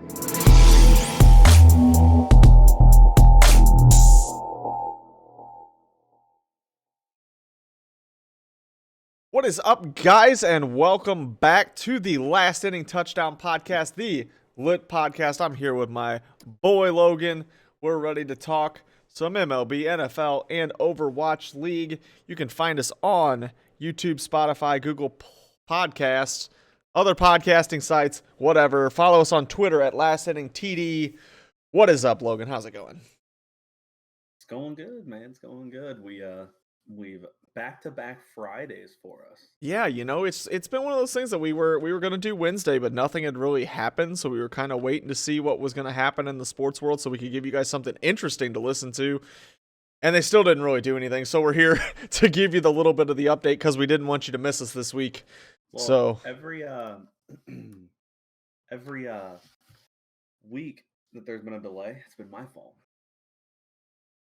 What is up, guys, and welcome back to the Last Inning Touchdown Podcast, the Lit Podcast. I'm here with my boy, Logan. We're ready to talk some MLB, NFL, and Overwatch League. You can find us on YouTube, Spotify, Google Podcasts, other podcasting sites, whatever. Follow us on Twitter at Last Inning TD. What is up, Logan? How's it going? It's going good, man. It's going good. We've back-to-back Fridays for us. Yeah, it's been one of those things that we were going to do Wednesday, but nothing had really happened, so we were kind of waiting to see what was going to happen in the sports world so we could give you guys something interesting to listen to. And they still didn't really do anything, so we're here to give you the little bit of the update because we didn't want you to miss us this week. Well, so every week that there's been a delay, it's been my fault.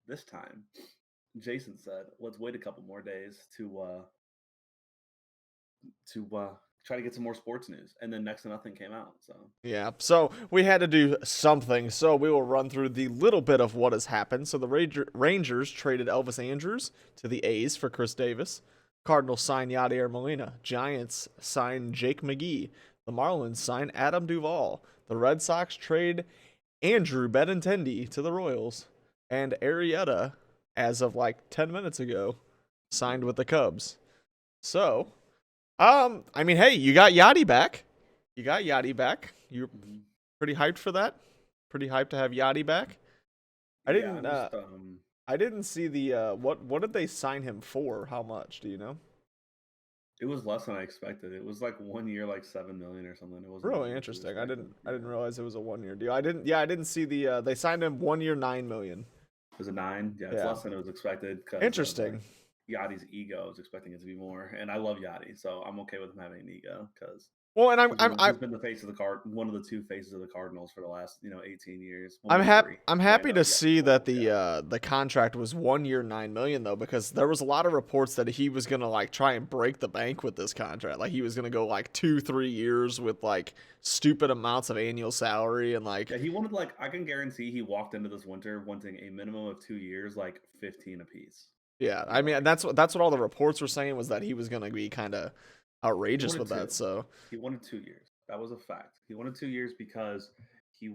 This time, Jason said, "Let's wait a couple more days to try to get some more sports news," and then next to nothing came out. So we had to do something. So we will run through the little bit of what has happened. So the Rangers traded Elvis Andrus to the A's for Khris Davis. Cardinals signed Yadier Molina. Giants signed Jake McGee. The Marlins signed Adam Duvall. The Red Sox trade Andrew Benintendi to the Royals. And Arrieta, as of like 10 minutes ago, signed with the Cubs. So, hey, you got Yachty back. You're pretty hyped for that? Pretty hyped to have Yachty back? I didn't see the what did they sign him for? How much, do you know? It was less than I expected. It was like 1 year, like $7 million or something. It was really interesting. I didn't realize it was a 1 year deal. I didn't see the they signed him 1 year, $9 million. Was it 9? Yeah, it's less than it was expected. Interesting. Yachty's ego, I was expecting it to be more, and I love Yachty, so I'm okay with him having an ego because. Well, and I've been the face of the one of the two faces of the Cardinals for the last 18 years. I'm happy to see that the contract was 1 year, $9 million though, because there was a lot of reports that he was gonna like try and break the bank with this contract. Like he was gonna go like 2-3 years with like stupid amounts of annual salary and like. Yeah, he wanted I can guarantee he walked into this winter wanting a minimum of 2 years, like 15 apiece. Yeah, I mean that's what all the reports were saying was that he was gonna be kind of outrageous with that. So he wanted 2 years. That was a fact. He wanted 2 years because he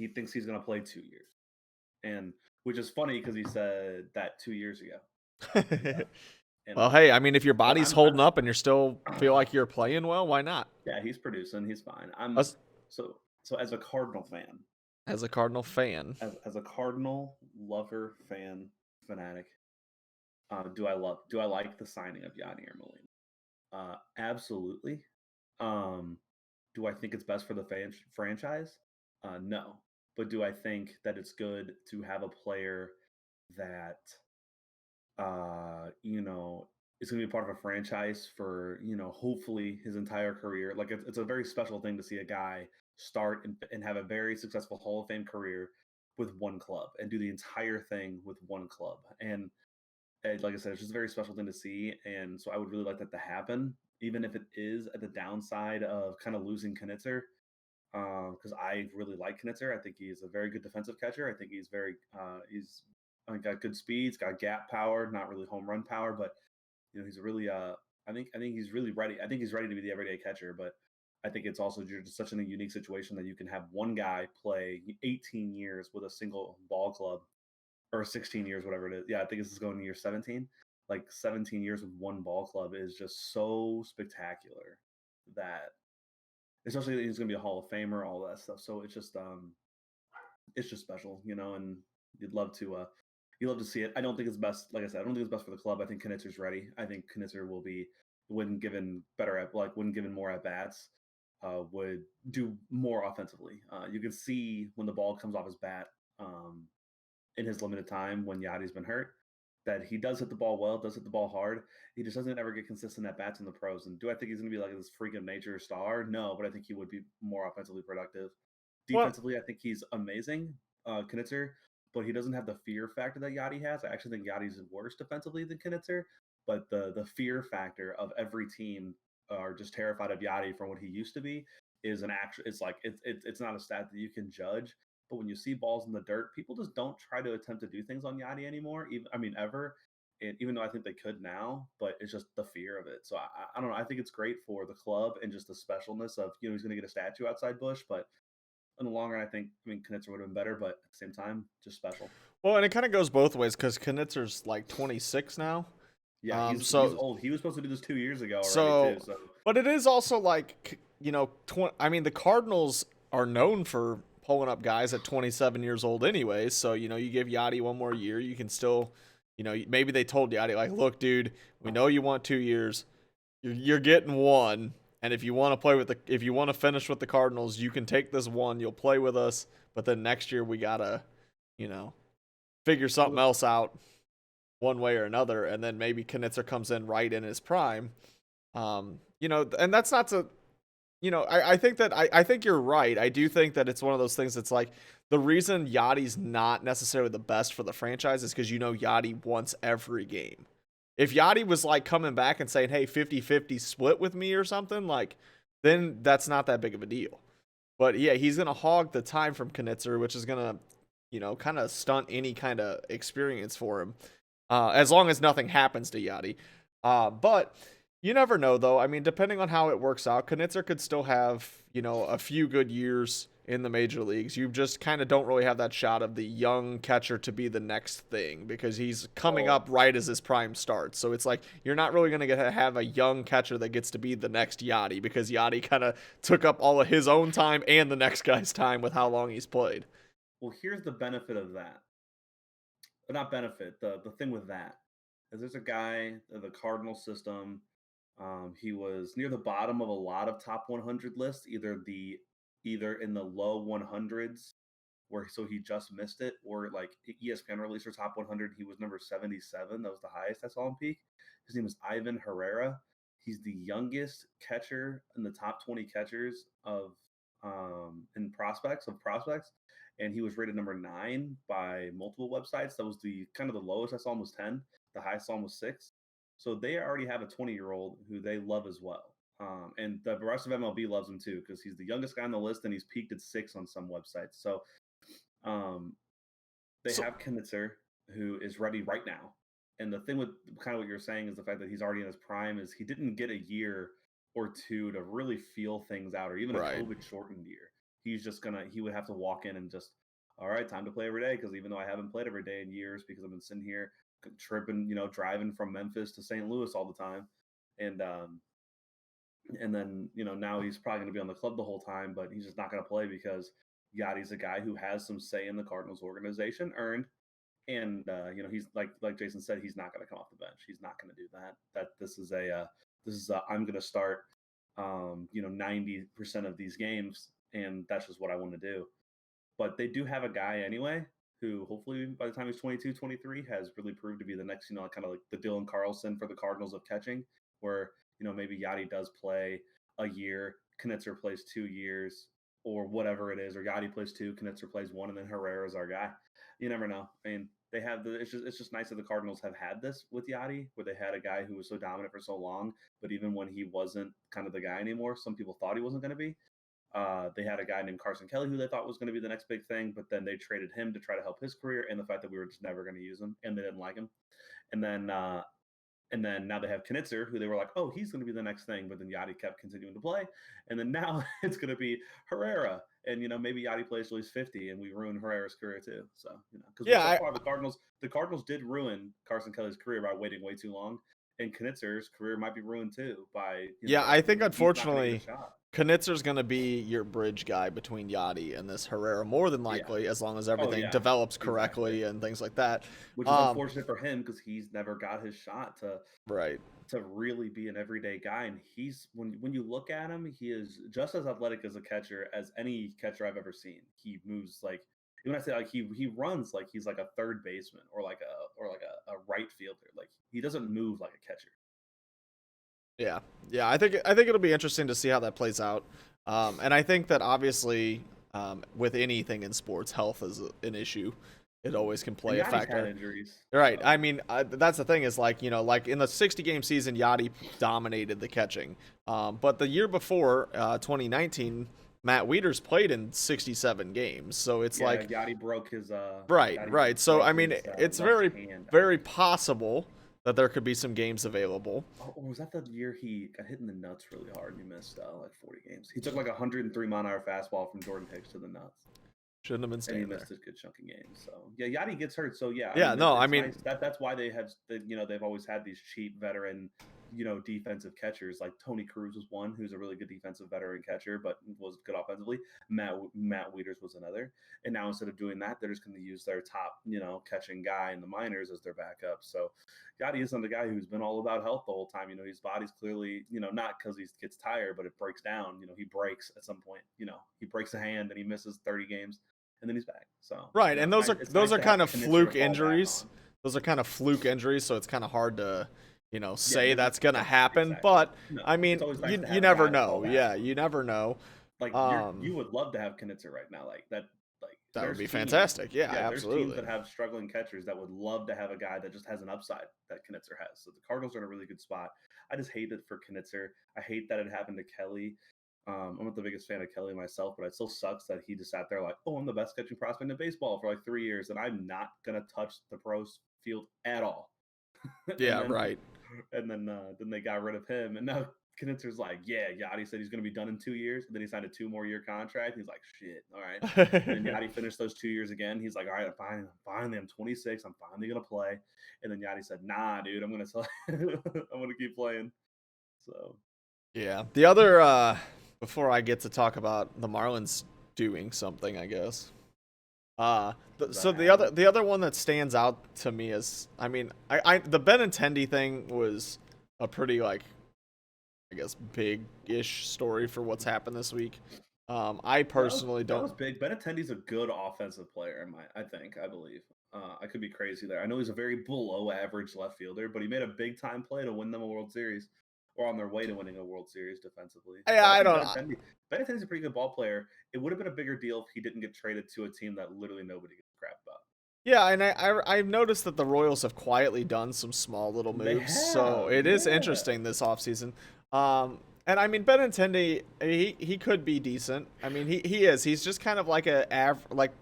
thinks he's going to play 2 years, and which is funny because he said that 2 years ago. Well, hey, I mean, if your body's holding up and you still feel like you're playing well, why not? Yeah, he's producing. He's fine. So as a Cardinal fan, as a Cardinal Cardinal lover, fanatic, do I like the signing of Yadier Molina? Absolutely. Do I think it's best for the franchise? No. But do I think that it's good to have a player that, is going to be part of a franchise for, hopefully his entire career? Like, it's a very special thing to see a guy start and have a very successful Hall of Fame career with one club and do the entire thing with one club. And like I said, it's just a very special thing to see. And so I would really like that to happen, even if it is at the downside of kind of losing Knitzer, because I really like Knitzer. I think he's a very good defensive catcher. I think he's got good speeds, got gap power, not really home run power, but he's really I think he's really ready. I think he's ready to be the everyday catcher, but I think it's also just such a unique situation that you can have one guy play 18 years with a single ball club, or 16 years, whatever it is. Yeah, I think this is going to year 17. Like 17 years with one ball club is just so spectacular that, especially that he's going to be a Hall of Famer, all that stuff. So it's just special, and you'd love to see it. I don't think it's best. Like I said, I don't think it's best for the club. I think Knitzer's ready. I think Knitzer will be, when given more at bats, would do more offensively. You can see when the ball comes off his bat, in his limited time when Yachty's been hurt, that he does hit the ball well, does hit the ball hard. He just doesn't ever get consistent at bats in the pros. And do I think he's going to be like this freak of nature star? No, but I think he would be more offensively productive. Defensively, I think he's amazing, Knitzer, but he doesn't have the fear factor that Yachty has. I actually think Yachty's worse defensively than Knitzer, but the fear factor of every team are just terrified of Yachty from what he used to be is an actual. It's like it's not a stat that you can judge. But when you see balls in the dirt, people just don't try to attempt to do things on Yachty anymore. Even I mean ever. And even though I think they could now, but it's just the fear of it. So I don't know. I think it's great for the club and just the specialness of he's going to get a statue outside Busch, but in the long run, I mean Knitzer would have been better, but at the same time, just special. Well, and it kind of goes both ways because Knitzer's like 26 now. Yeah, he's So old. He was supposed to do this 2 years ago already so, too. So but it is also like I mean, the Cardinals are known for pulling up guys at 27 years old anyway. So you give Yachty one more year, you can still, maybe they told Yachty like, look, dude, we know you want 2 years, you're getting one. And if you want to finish with the Cardinals, you can take this one. You'll play with us, but then next year we gotta, figure something else out, one way or another. And then maybe Knitzer comes in right in his prime, and that's not to, I think you're right. I do think that it's one of those things that's like the reason Yachty's not necessarily the best for the franchise is because Yachty wants every game. If Yachty was like coming back and saying, hey, 50-50 split with me or something, like, then that's not that big of a deal. But yeah, he's going to hog the time from Knitzer, which is going to, kind of stunt any kind of experience for him, as long as nothing happens to Yachty. But you never know, though. I mean, depending on how it works out, Knitzer could still have, a few good years in the major leagues. You just kind of don't really have that shot of the young catcher to be the next thing because he's coming up right as his prime starts. So it's like you're not really going to have a young catcher that gets to be the next Yachty because Yachty kind of took up all of his own time and the next guy's time with how long he's played. Well, here's the benefit of that. But not benefit. The thing with that is there's a guy, the Cardinal system. He was near the bottom of a lot of top 100 lists, either in the low 100s, so he just missed it, or like ESPN released their top 100. He was number 77. That was the highest I saw him peak. His name is Ivan Herrera. He's the youngest catcher in the top 20 catchers of prospects, and he was rated number 9 by multiple websites. That was the kind of the lowest I saw him was 10. The highest I saw him was 6. So they already have a 20-year-old who they love as well. And the rest of MLB loves him too because he's the youngest guy on the list and he's peaked at 6 on some websites. So they have Knitzer, who is ready right now. And the thing with kind of what you're saying is the fact that he's already in his prime is he didn't get a year or two to really feel things out or even a COVID-shortened year. He would have to walk in and just, all right, time to play every day because even though I haven't played every day in years because I've been sitting here tripping, driving from Memphis to St. Louis all the time. And then, now he's probably going to be on the club the whole time, but he's just not going to play because Yachty's a guy who has some say in the Cardinals organization earned. And, he's like Jason said, he's not going to come off the bench. He's not going to do that. This is I'm going to start, 90% of these games. And that's just what I want to do. But they do have a guy anyway who hopefully by the time he's 22, 23 has really proved to be the next, kind of like the Dylan Carlson for the Cardinals of catching, where, maybe Yachty does play a year, Knitzer plays 2 years or whatever it is, or Yachty plays 2, Knitzer plays 1, and then Herrera's our guy. You never know. I mean, they have it's just nice that the Cardinals have had this with Yachty, where they had a guy who was so dominant for so long, but even when he wasn't kind of the guy anymore, some people thought he wasn't going to be. They had a guy named Carson Kelly who they thought was going to be the next big thing, but then they traded him to try to help his career and the fact that we were just never going to use him and they didn't like him. And then now they have Knitzer, who they were like, oh, he's going to be the next thing, but then Yachty kept continuing to play. And then now it's going to be Herrera. And, maybe Yachty plays till he's 50 and we ruin Herrera's career too. So, because so far the Cardinals did ruin Carson Kelly's career by waiting way too long. And Knitzer's career might be ruined too by, I think unfortunately Knitzer's going to be your bridge guy between Yachty and this Herrera, more than likely, as long as everything develops correctly and things like that. Which is unfortunate for him because he's never got his shot to really be an everyday guy. And he's when you look at him, he is just as athletic as a catcher as any catcher I've ever seen. He moves like when I say like he runs like he's like a third baseman or like a right fielder. Like he doesn't move like a catcher. Yeah. I think it'll be interesting to see how that plays out. And I think that obviously with anything in sports, health is an issue. it always can And play a Yadi's had factor. injuries. Right. So. I mean, that's the thing is like, like in the 60-game season, Yachty dominated the catching. But the year before, 2019, Matt Wieters played in 67 games. So it's like, Yachty broke his right. So, I mean, it's left very, hand. very possible that there could be some games available. Oh, was that the year he got hit in the nuts really hard and he missed like 40 games? He took like 103-mile-an-hour fastball from Jordan Hicks to the nuts. Shouldn't have been And staying he there. missed a good chunk of games. So yeah, Yachty gets hurt. So yeah, I mean, nice. That's why they have, they've always had these cheap veteran, defensive catchers. Like Tony Cruz was one who's a really good defensive veteran catcher, but was good offensively. Matt Wieters was another. And now instead of doing that, they're just going to use their top, catching guy in the minors as their backup. So Yachty isn't the guy who's been all about health the whole time. His body's clearly, not because he gets tired, but it breaks down. He breaks at some point. He breaks a hand and he misses 30 games. And then he's back. So right, and those are kind of fluke injuries. on. Those are kind of fluke injuries, so it's kind of hard to, say that's gonna happen. Exactly. But No, I mean, nice you never guy to fall know. back Yeah, on. you never know. Like you would love to have Knitzer right now, like that. Like That would be teams, fantastic. Yeah, there's absolutely. teams that have struggling catchers that would love to have a guy that just has an upside that Knitzer has. So the Cardinals are in a really good spot. I just hate it for Knitzer. I hate that it happened to Kelly. I'm not the biggest fan of Kelly myself, but it still sucks that he just sat there like, oh, I'm the best catching prospect in baseball for like 3 years, and I'm not gonna touch the pros field at all. Yeah, right. And then they got rid of him, and now Knitzer's like, yeah, Yachty said he's gonna be done in 2 years, and then he signed a 2-more-year contract. He's like, shit, all right. And then Yachty finished those 2 years again. He's like, all right, I'm 26, I'm finally gonna play. And then Yachty said, nah, dude, I'm gonna keep playing. So Yeah. The other before I get to talk about the Marlins doing something, I guess. The other one that stands out to me is, I mean, the Benintendi thing was a pretty, like, I guess, big-ish story for what's happened this week. I personally that don't. was big. Benintendi's a good offensive player, I believe. I could be crazy there. I know he's a very below average left fielder, but he made a big time play to win them a World Series, or on their way to winning a World Series defensively. Yeah, I don't. Benintendi's a pretty good ball player. It would have been a bigger deal if he didn't get traded to a team that literally nobody gives a crap about. Yeah, and I've noticed that the Royals have quietly done some small little moves, so it is interesting this offseason. And I mean, Benintendi, he could be decent. I mean, he is. He's just kind of like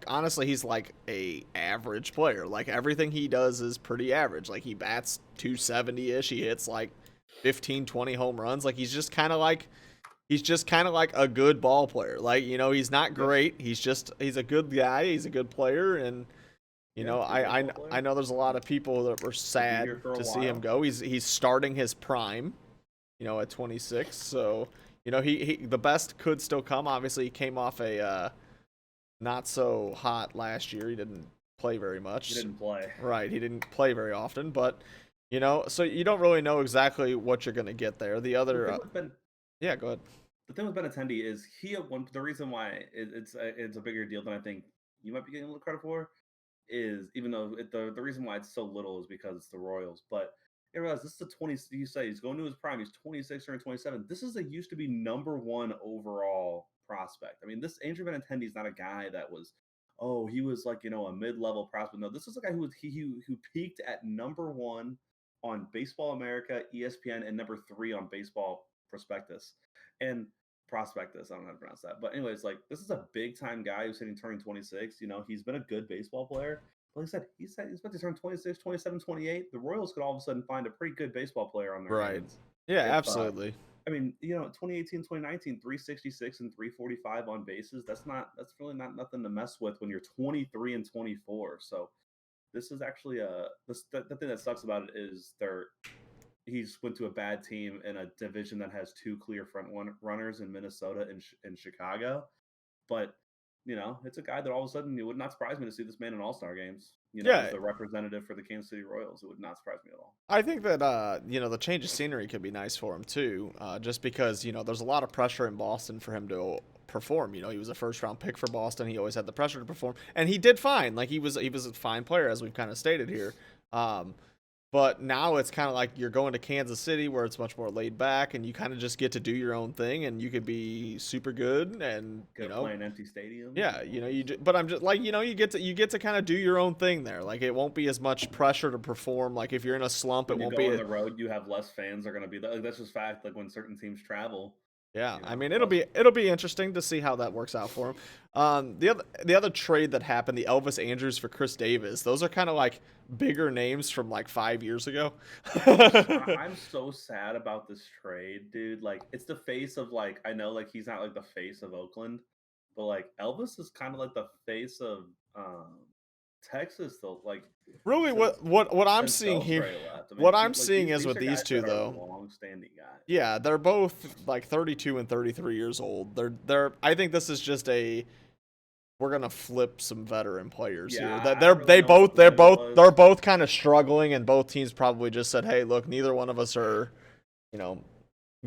honestly, he's like a average player. Like everything he does is pretty average. Like he bats 270-ish. He hits like 15, 20 home runs. Like he's just kind of like a good ball player. Like, he's not great. He's a good guy. He's a good player, and I know there's a lot of people that were sad to see him go. He's starting his prime, at 26. So, he the best could still come. Obviously, he came off a not so hot last year. He didn't play very much. He didn't play. Right, he didn't play very often, but so you don't really know exactly what you're gonna get there. The other, yeah, go ahead. The thing with Benintendi is the reason why it's a bigger deal than I think you might be getting a little credit for is, even though the reason why it's so little is because it's the Royals. But you realize this is the 20. You say he's going to his prime. He's 26 or 27. This is used to be #1 overall prospect. I mean, this Andrew Benintendi is not a guy that was, he was like a mid-level prospect. No, this is a guy who peaked at #1 on Baseball America, ESPN, and #3 on Baseball Prospectus. And Prospectus, I don't know how to pronounce that. But anyways, like, this is a big-time guy who's turning 26. He's been a good baseball player. But like I said, he's about to turn 26, 27, 28. The Royals could all of a sudden find a pretty good baseball player on their hands. Yeah, absolutely. I mean, 2018, 2019, 366 and 345 on bases. That's really not nothing to mess with when you're 23 and 24. So this is actually the thing that sucks about it is he's went to a bad team in a division that has 2 clear front runners in Minnesota and Chicago. But, it's a guy that all of a sudden, it would not surprise me to see this man in all-star games. As the representative for the Kansas City Royals. It would not surprise me at all. I think that, the change of scenery could be nice for him, too, just because, there's a lot of pressure in Boston for him to perform. He was a first-round pick for Boston. He always had the pressure to perform, and he did fine. Like, he was a fine player, as we've kind of stated here. But now it's kind of like you're going to Kansas City where it's much more laid back and you kind of just get to do your own thing and you could be super good and, Get to play in empty stadiums. yeah, but I'm just like, you get to kind of do your own thing there. Like it won't be as much pressure to perform. Like if you're in a slump, when it you won't go be on the road, you have less fans are going to be like that's just fact. Like when certain teams travel, yeah, I mean less, it'll be interesting to see how that works out for him. The other trade that happened, the Elvis Andrews for Khris Davis, those are kind of like bigger names from like 5 years ago. I'm so sad about this trade, dude. Like it's the face of like I know like he's not like the face of Oakland, but like Elvis is kind of like the face of Texas though. Like Really, since what I'm since seeing here, Beltray left. I mean, what I'm seeing is these with are these guys two that are though. long-standing guys. Yeah, they're both like 32 and 33 years old. They're I think this is just a we're gonna flip some veteran players here. Yeah, That I don't really know what the move they're was. both kind of struggling, and both teams probably just said, "Hey, look, neither one of us are, you know, Well,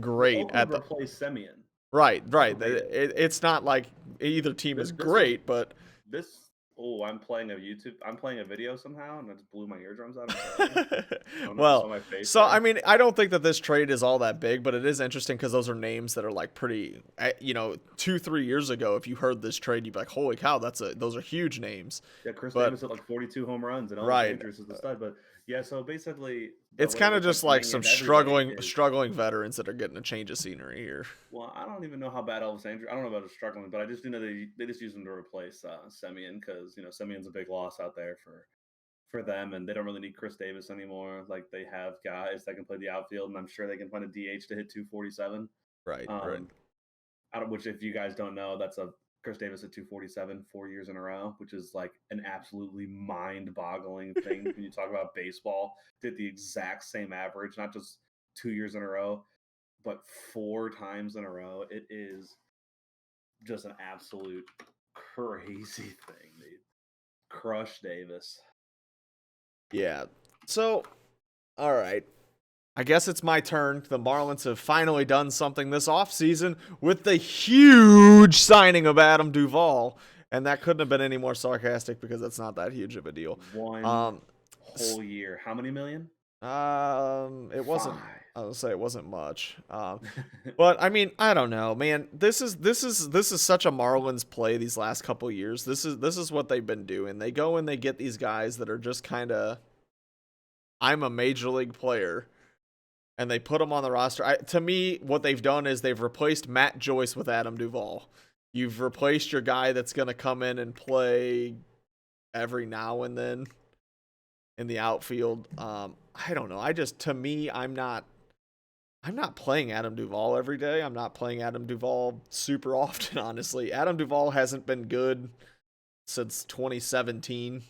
great at Oakland the replaced Semyon. right, That's right." what they did. It's not like either team is This was great, but this. Oh, I'm playing a video somehow, and I just blew my eardrums out. I'm sorry. I don't know if you saw well, my face so I there. mean, I don't think that this trade is all that big, but it is interesting because those are names that are like pretty, 2-3 years ago, if you heard this trade, you'd be like, "Holy cow, those are huge names." Yeah, Khris But Davis hit like 42 home runs, and Elvis right, Andrus is the stud. But yeah, so basically, the it's way kind of this like just like coming some into everybody is struggling veterans that are getting a change of scenery here. well, I don't even know how bad Elvis Andrus. I don't know about his struggling, but I just do know they just use him to replace Semyon because Semyon's a big loss out there for them, and they don't really need Khris Davis anymore. Like they have guys that can play the outfield, and I'm sure they can find a DH to hit 247. Right, right. Um, which if you guys don't know, that's a Khris Davis at 247 4 years in a row, which is like an absolutely mind-boggling thing when you talk about baseball. Did the exact same average, not just 2 years in a row, but 4 times in a row. It is just an absolute crazy thing, dude. Crush Davis. Yeah. So, all right. I guess it's my turn. The Marlins have finally done something this offseason with the huge signing of Adam Duvall. And that couldn't have been any more sarcastic because it's not that huge of a deal. One whole year. How many million? It wasn't. 5. I would say it wasn't much. But I mean, I don't know, man. This is such a Marlins play these last couple years. This is what they've been doing. They go and they get these guys that are just kind of, I'm a major league player, and they put them on the roster. To me, what they've done is they've replaced Matt Joyce with Adam Duvall. You've replaced your guy that's gonna come in and play every now and then in the outfield. I don't know. To me, I'm not playing Adam Duvall every day. I'm not playing Adam Duvall super often, honestly. Adam Duvall hasn't been good since 2017.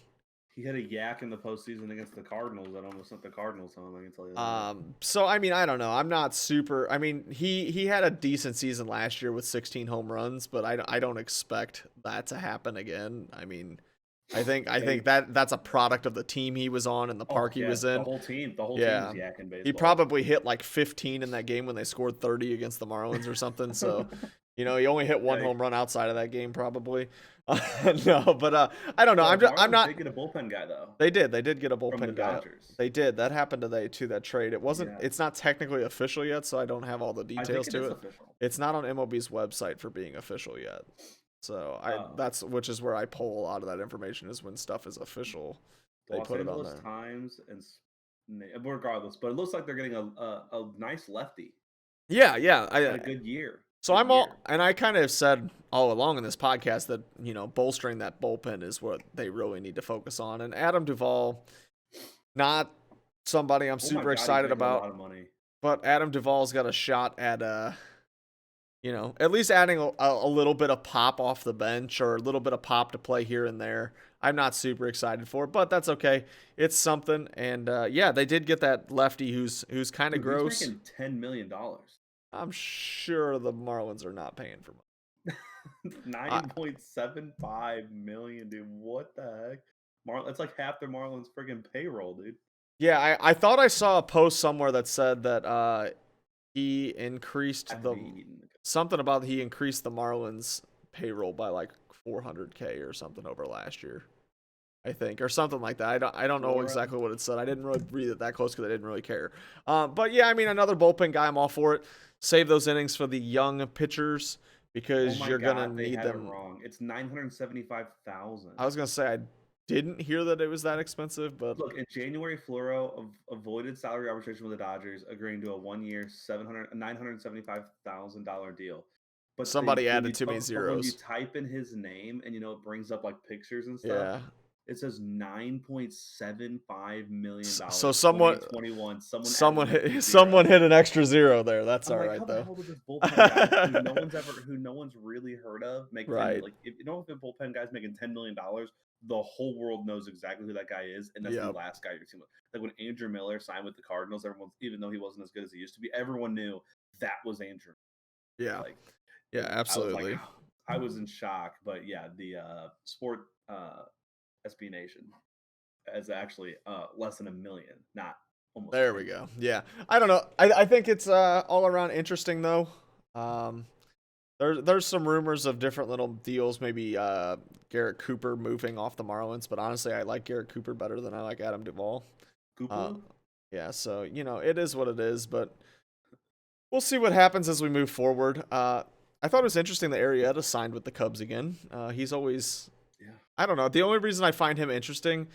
He had a yak in the postseason against the Cardinals that almost sent the Cardinals home. I can tell you that. So I mean, I don't know. I'm not super. I mean, he had a decent season last year with 16 home runs, but I don't expect that to happen again. I mean, I think that's a product of the team he was on and the park he was in. The whole team was yakking baseball. He probably hit like 15 in that game when they scored 30 against the Marlins or something. So, he only hit one home run outside of that game probably. No, but I don't know. I'm not. They get a bullpen guy though. They did get a bullpen from the guy. Dodgers. They did. That happened today too. That trade. It wasn't. Yeah. It's not technically official yet, so I don't have all the details to it. Official. It's not on MLB's website for being official yet. So that's which is where I pull a lot of that information is when stuff is official. They Los put Angeles it on there. Times and regardless, but it looks like they're getting a nice lefty. Yeah, a good year. So and I kind of said all along in this podcast that bolstering that bullpen is what they really need to focus on. And Adam Duvall, not somebody I'm super excited about. A lot of money. But Adam Duvall's got a shot at at least adding a little bit of pop off the bench or a little bit of pop to play here and there. I'm not super excited for it, but that's okay. It's something. And they did get that lefty who's kind of gross. He's making $10 million. I'm sure the Marlins are not paying for much. 9.75 million, dude. What the heck? It's like half the Marlins friggin' payroll, dude. Yeah, I thought I saw a post somewhere that said that he increased something about he increased the Marlins payroll by like $400K or something over last year. I think, or something like that. I don't know Flora. exactly what it said. I didn't really read it that close because I didn't really care. But yeah, I mean, another bullpen guy, I'm all for it. Save those innings for the young pitchers Oh because my you're gonna God, they need have it them. wrong. It's 975,000. I was gonna say I didn't hear that it was that expensive, but Look, in January, Floro avoided salary arbitration with the Dodgers, agreeing to a 1-year, $975,000 deal. But somebody when added you too many when you zeros. type in his name and it brings up like pictures and stuff, Yeah. it says $9.75 million. So someone 2021. someone Added an extra hit zero. someone hit an extra zero there. That's I'm all like, right how the though. hell did this bullpen guy who no one's really heard of make 10 Right. like if if the bullpen guy's making $10 million, the whole world knows exactly who that guy is, and that's the Yep. last guy you're seeing. Like when Andrew Miller signed with the Cardinals, everyone, even though he wasn't as good as he used to be, everyone knew that was Andrew. Yeah. Like Yeah, I was like, absolutely. I was in shock. But yeah, the sport SB Nation is actually less than 1 million, not almost There 10 we million. go. Yeah. I don't know. I think it's all around interesting though. Um there's some rumors of different little deals, maybe Garrett Cooper moving off the Marlins, but honestly I like Garrett Cooper better than I like Adam Duvall. Uh Cooper. yeah, so it is what it is, but we'll see what happens as we move forward. I thought it was interesting that Arrieta signed with the Cubs again. He's always, Yeah. I don't know. The only reason I find him interesting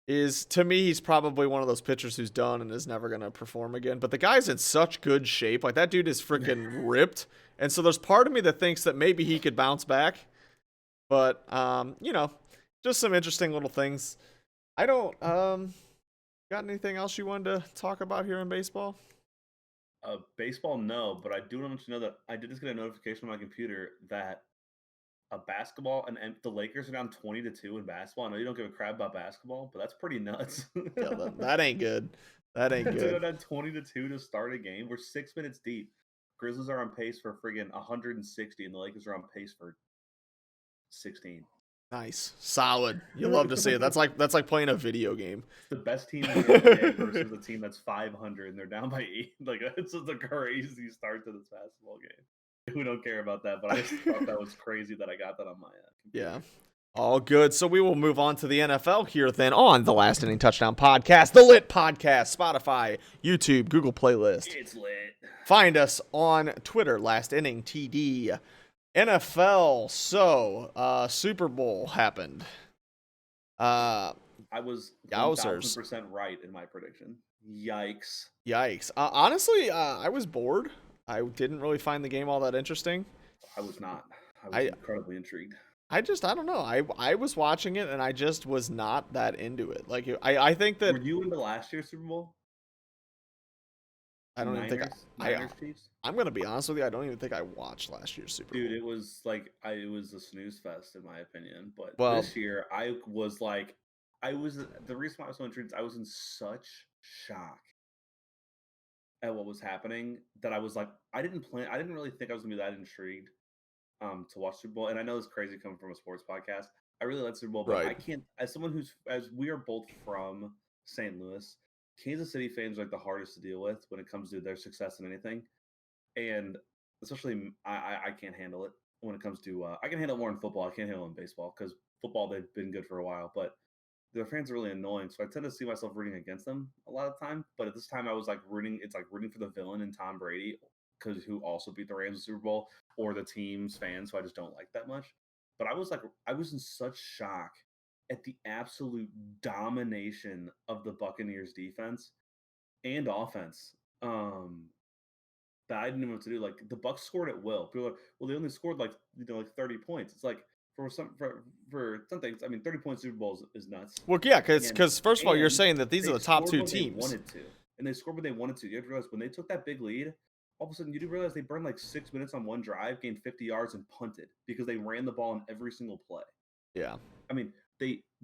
is, to me, he's probably one of those pitchers who's done and is never going to perform again. But the guy's in such good shape. Like, that dude is freaking ripped. And so there's part of me that thinks that maybe he could bounce back. But, just some interesting little things. I don't, got anything else you wanted to talk about here in baseball? Baseball, no, but I do want you to know that I did just get a notification on my computer that a basketball and the Lakers are down 20-2 in basketball. I know you don't give a crap about basketball, but that's pretty nuts. Yeah, that ain't good. That ain't To go good. down 20-2 to start a game. We're 6 minutes deep. Grizzlies are on pace for friggin' 160, and the Lakers are on pace for 16. Nice. Solid. You love to see it. That's like playing a video game. The best team in the NBA versus the team that's 500 and they're down by 8. Like, it's just a crazy start to this basketball game. We don't care about that, but I just thought that was crazy that I got that on my computer. Yeah. All good. So we will move on to the NFL here then on the Last Inning Touchdown Podcast, the Lit Podcast, Spotify, YouTube, Google Playlist. It's lit. Find us on Twitter, Last Inning TD. NFL. So, Super Bowl happened. I was Yowzers. 1000% right in my prediction. Yikes. Yikes. Honestly, I was bored. I didn't really find the game all that interesting. I was not. I was incredibly intrigued. I don't know. I was watching it and I just was not that into it. Like, I think that. Were you into last year's Super Bowl? I don't even think Niners Chiefs? I'm gonna be honest with you. I don't even think I watched last year's Super Bowl. Dude, it was like it was a snooze fest in my opinion. But Well, this year, I was the reason why I was so intrigued. I was in such shock at what was happening that I was like, I didn't really think I was gonna be that intrigued to watch Super Bowl. And I know it's crazy coming from a sports podcast. I really like Super Bowl, but Right. I can't, as someone as we are both from St. Louis, Kansas City fans are like the hardest to deal with when it comes to their success in anything. And especially, I can't handle it when it comes to, I can handle it more in football. I can't handle it in baseball because football, they've been good for a while, but their fans are really annoying. So I tend to see myself rooting against them a lot of time. But at this time, I was like rooting for the villain in Tom Brady, because who also beat the Rams in the Super Bowl, or the team's fans, so I just don't like that much. But I was in such shock at the absolute domination of the Buccaneers defense and offense. That I didn't know what to do. Like, the Bucs scored at will. People are like, well, they only scored like 30 points. It's like for some things, I mean, 30 points Super Bowls is nuts. Well, yeah, because first of all, you're saying that these are the top two They teams. wanted to, and they scored when they wanted to. You have to realize when they took that big lead, all of a sudden you do realize they burned like 6 minutes on one drive, gained 50 yards, and punted because they ran the ball in every single play. Yeah. I mean,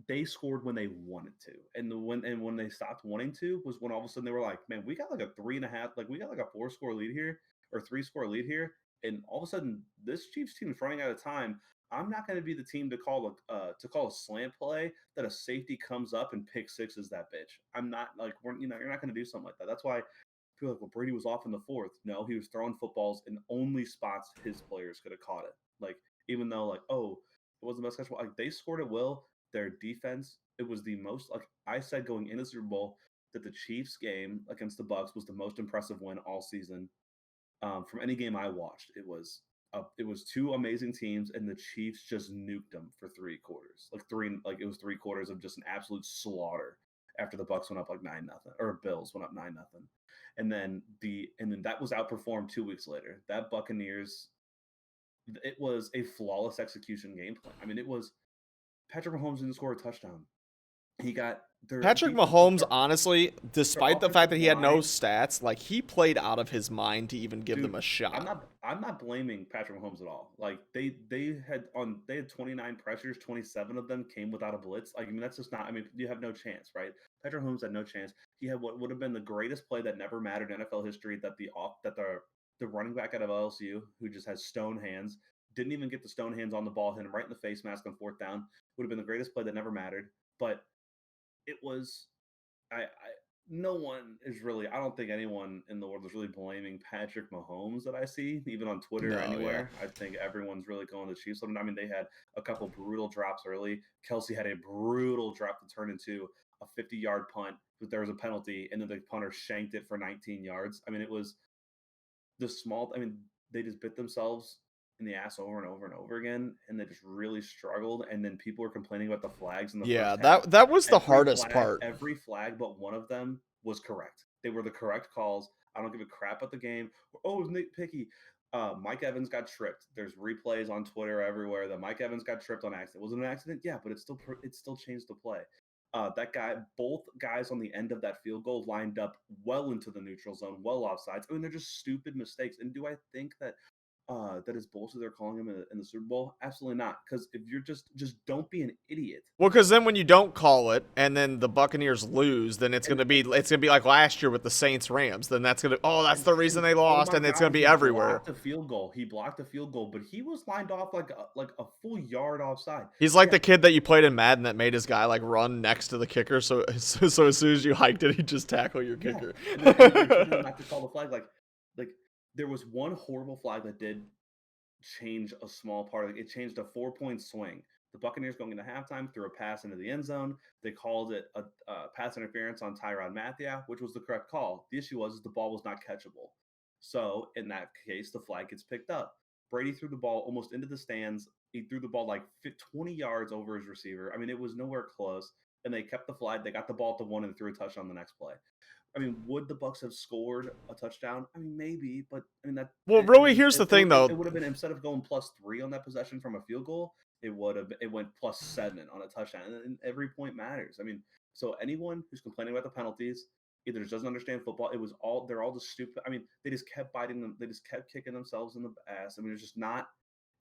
they scored when they wanted to, and when they stopped wanting to was when all of a sudden they were like, man, we got like a 3.5, like we got like a 4-score lead here or 3-score lead here, and all of a sudden this Chiefs team is running out of time. I'm not going to be the team to call a slant play that a safety comes up and pick sixes that bitch. I'm not like you're not going to do something like that. That's why I feel like, well, Brady was off in the fourth. No, he was throwing footballs in only spots his players could have caught it. Like, even though like, oh, it wasn't the best catch. Like, they scored at will. Their defense, it was the most, like I said going into the Super Bowl, that the Chiefs game against the Bucs was the most impressive win all season. From any game I watched, it was two amazing teams, and the Chiefs just nuked them for 3 quarters. It was 3 quarters of just an absolute slaughter after the Bucs went up like 9-0, or Bills went up 9-0. And then that was outperformed 2 weeks later. That Buccaneers, it was a flawless execution game plan. I mean, it was Patrick Mahomes didn't score a touchdown. He got Patrick Mahomes, honestly, despite the fact that he had no stats, like he played out of his mind to even give them a shot. I'm not blaming Patrick Mahomes at all. Like they had 29 pressures, 27 of them came without a blitz. Like, I mean, that's just not. I mean, you have no chance, right? Patrick Mahomes had no chance. He had what would have been the greatest play that never mattered in NFL history. That the running back out of LSU, who just has stone hands, didn't even get the stone hands on the ball, hit him right in the face mask on 4th down. Would have been the greatest play that never mattered, but it was, no one is really, I don't think anyone in the world is really blaming Patrick Mahomes that I see, even on Twitter or anywhere. Yeah. I think everyone's really going to the Chiefs. I mean, they had a couple brutal drops early. Kelsey had a brutal drop to turn into a 50-yard punt, but there was a penalty, and then the punter shanked it for 19 yards. I mean, it was they just bit themselves in the ass over and over and over again, and they just really struggled. And then people were complaining about the flags in the first half. that was the hardest part. Every flag but one of them was correct. They were the correct calls. I don't give a crap about the game. Oh, it was nitpicky. Mike Evans got tripped. There's replays on Twitter everywhere that Mike Evans got tripped on accident. Was it an accident? Yeah, but it still changed the play. Both guys on the end of that field goal lined up well into the neutral zone, well offsides. I mean, they're just stupid mistakes. And do I think that is bullshit they're calling him in the Super Bowl? Absolutely not. Because if you're just don't be an idiot. Well, because then when you don't call it and then the Buccaneers lose, then it's gonna be like last year with the Saints Rams. Then that's the reason they lost, and it's gonna be everywhere. He blocked a field goal, but he was lined off like a full yard offside. He's like the kid that you played in Madden that made his guy like run next to the kicker, so as soon as you hiked it, he'd just tackle your kicker. And then you didn't have to call the flag. Like there was one horrible flag that did change a small part of it. It changed a 4-point swing. The Buccaneers going into halftime threw a pass into the end zone. They called it a pass interference on Tyrann Mathieu, which was the correct call. The issue was the ball was not catchable. So in that case, the flag gets picked up. Brady threw the ball almost into the stands. He threw the ball like 20 yards over his receiver. I mean, it was nowhere close. And they kept the flag. They got the ball to 1 and threw a touchdown the next play. I mean, would the Bucs have scored a touchdown? I mean, maybe, but I mean that. Well, really, here's the thing, though. It would have been, instead of going +3 on that possession from a field goal, it went +7 on a touchdown, and every point matters. I mean, so anyone who's complaining about the penalties either just doesn't understand football. They're all just stupid. I mean, they just kept biting them. They just kept kicking themselves in the ass. I mean,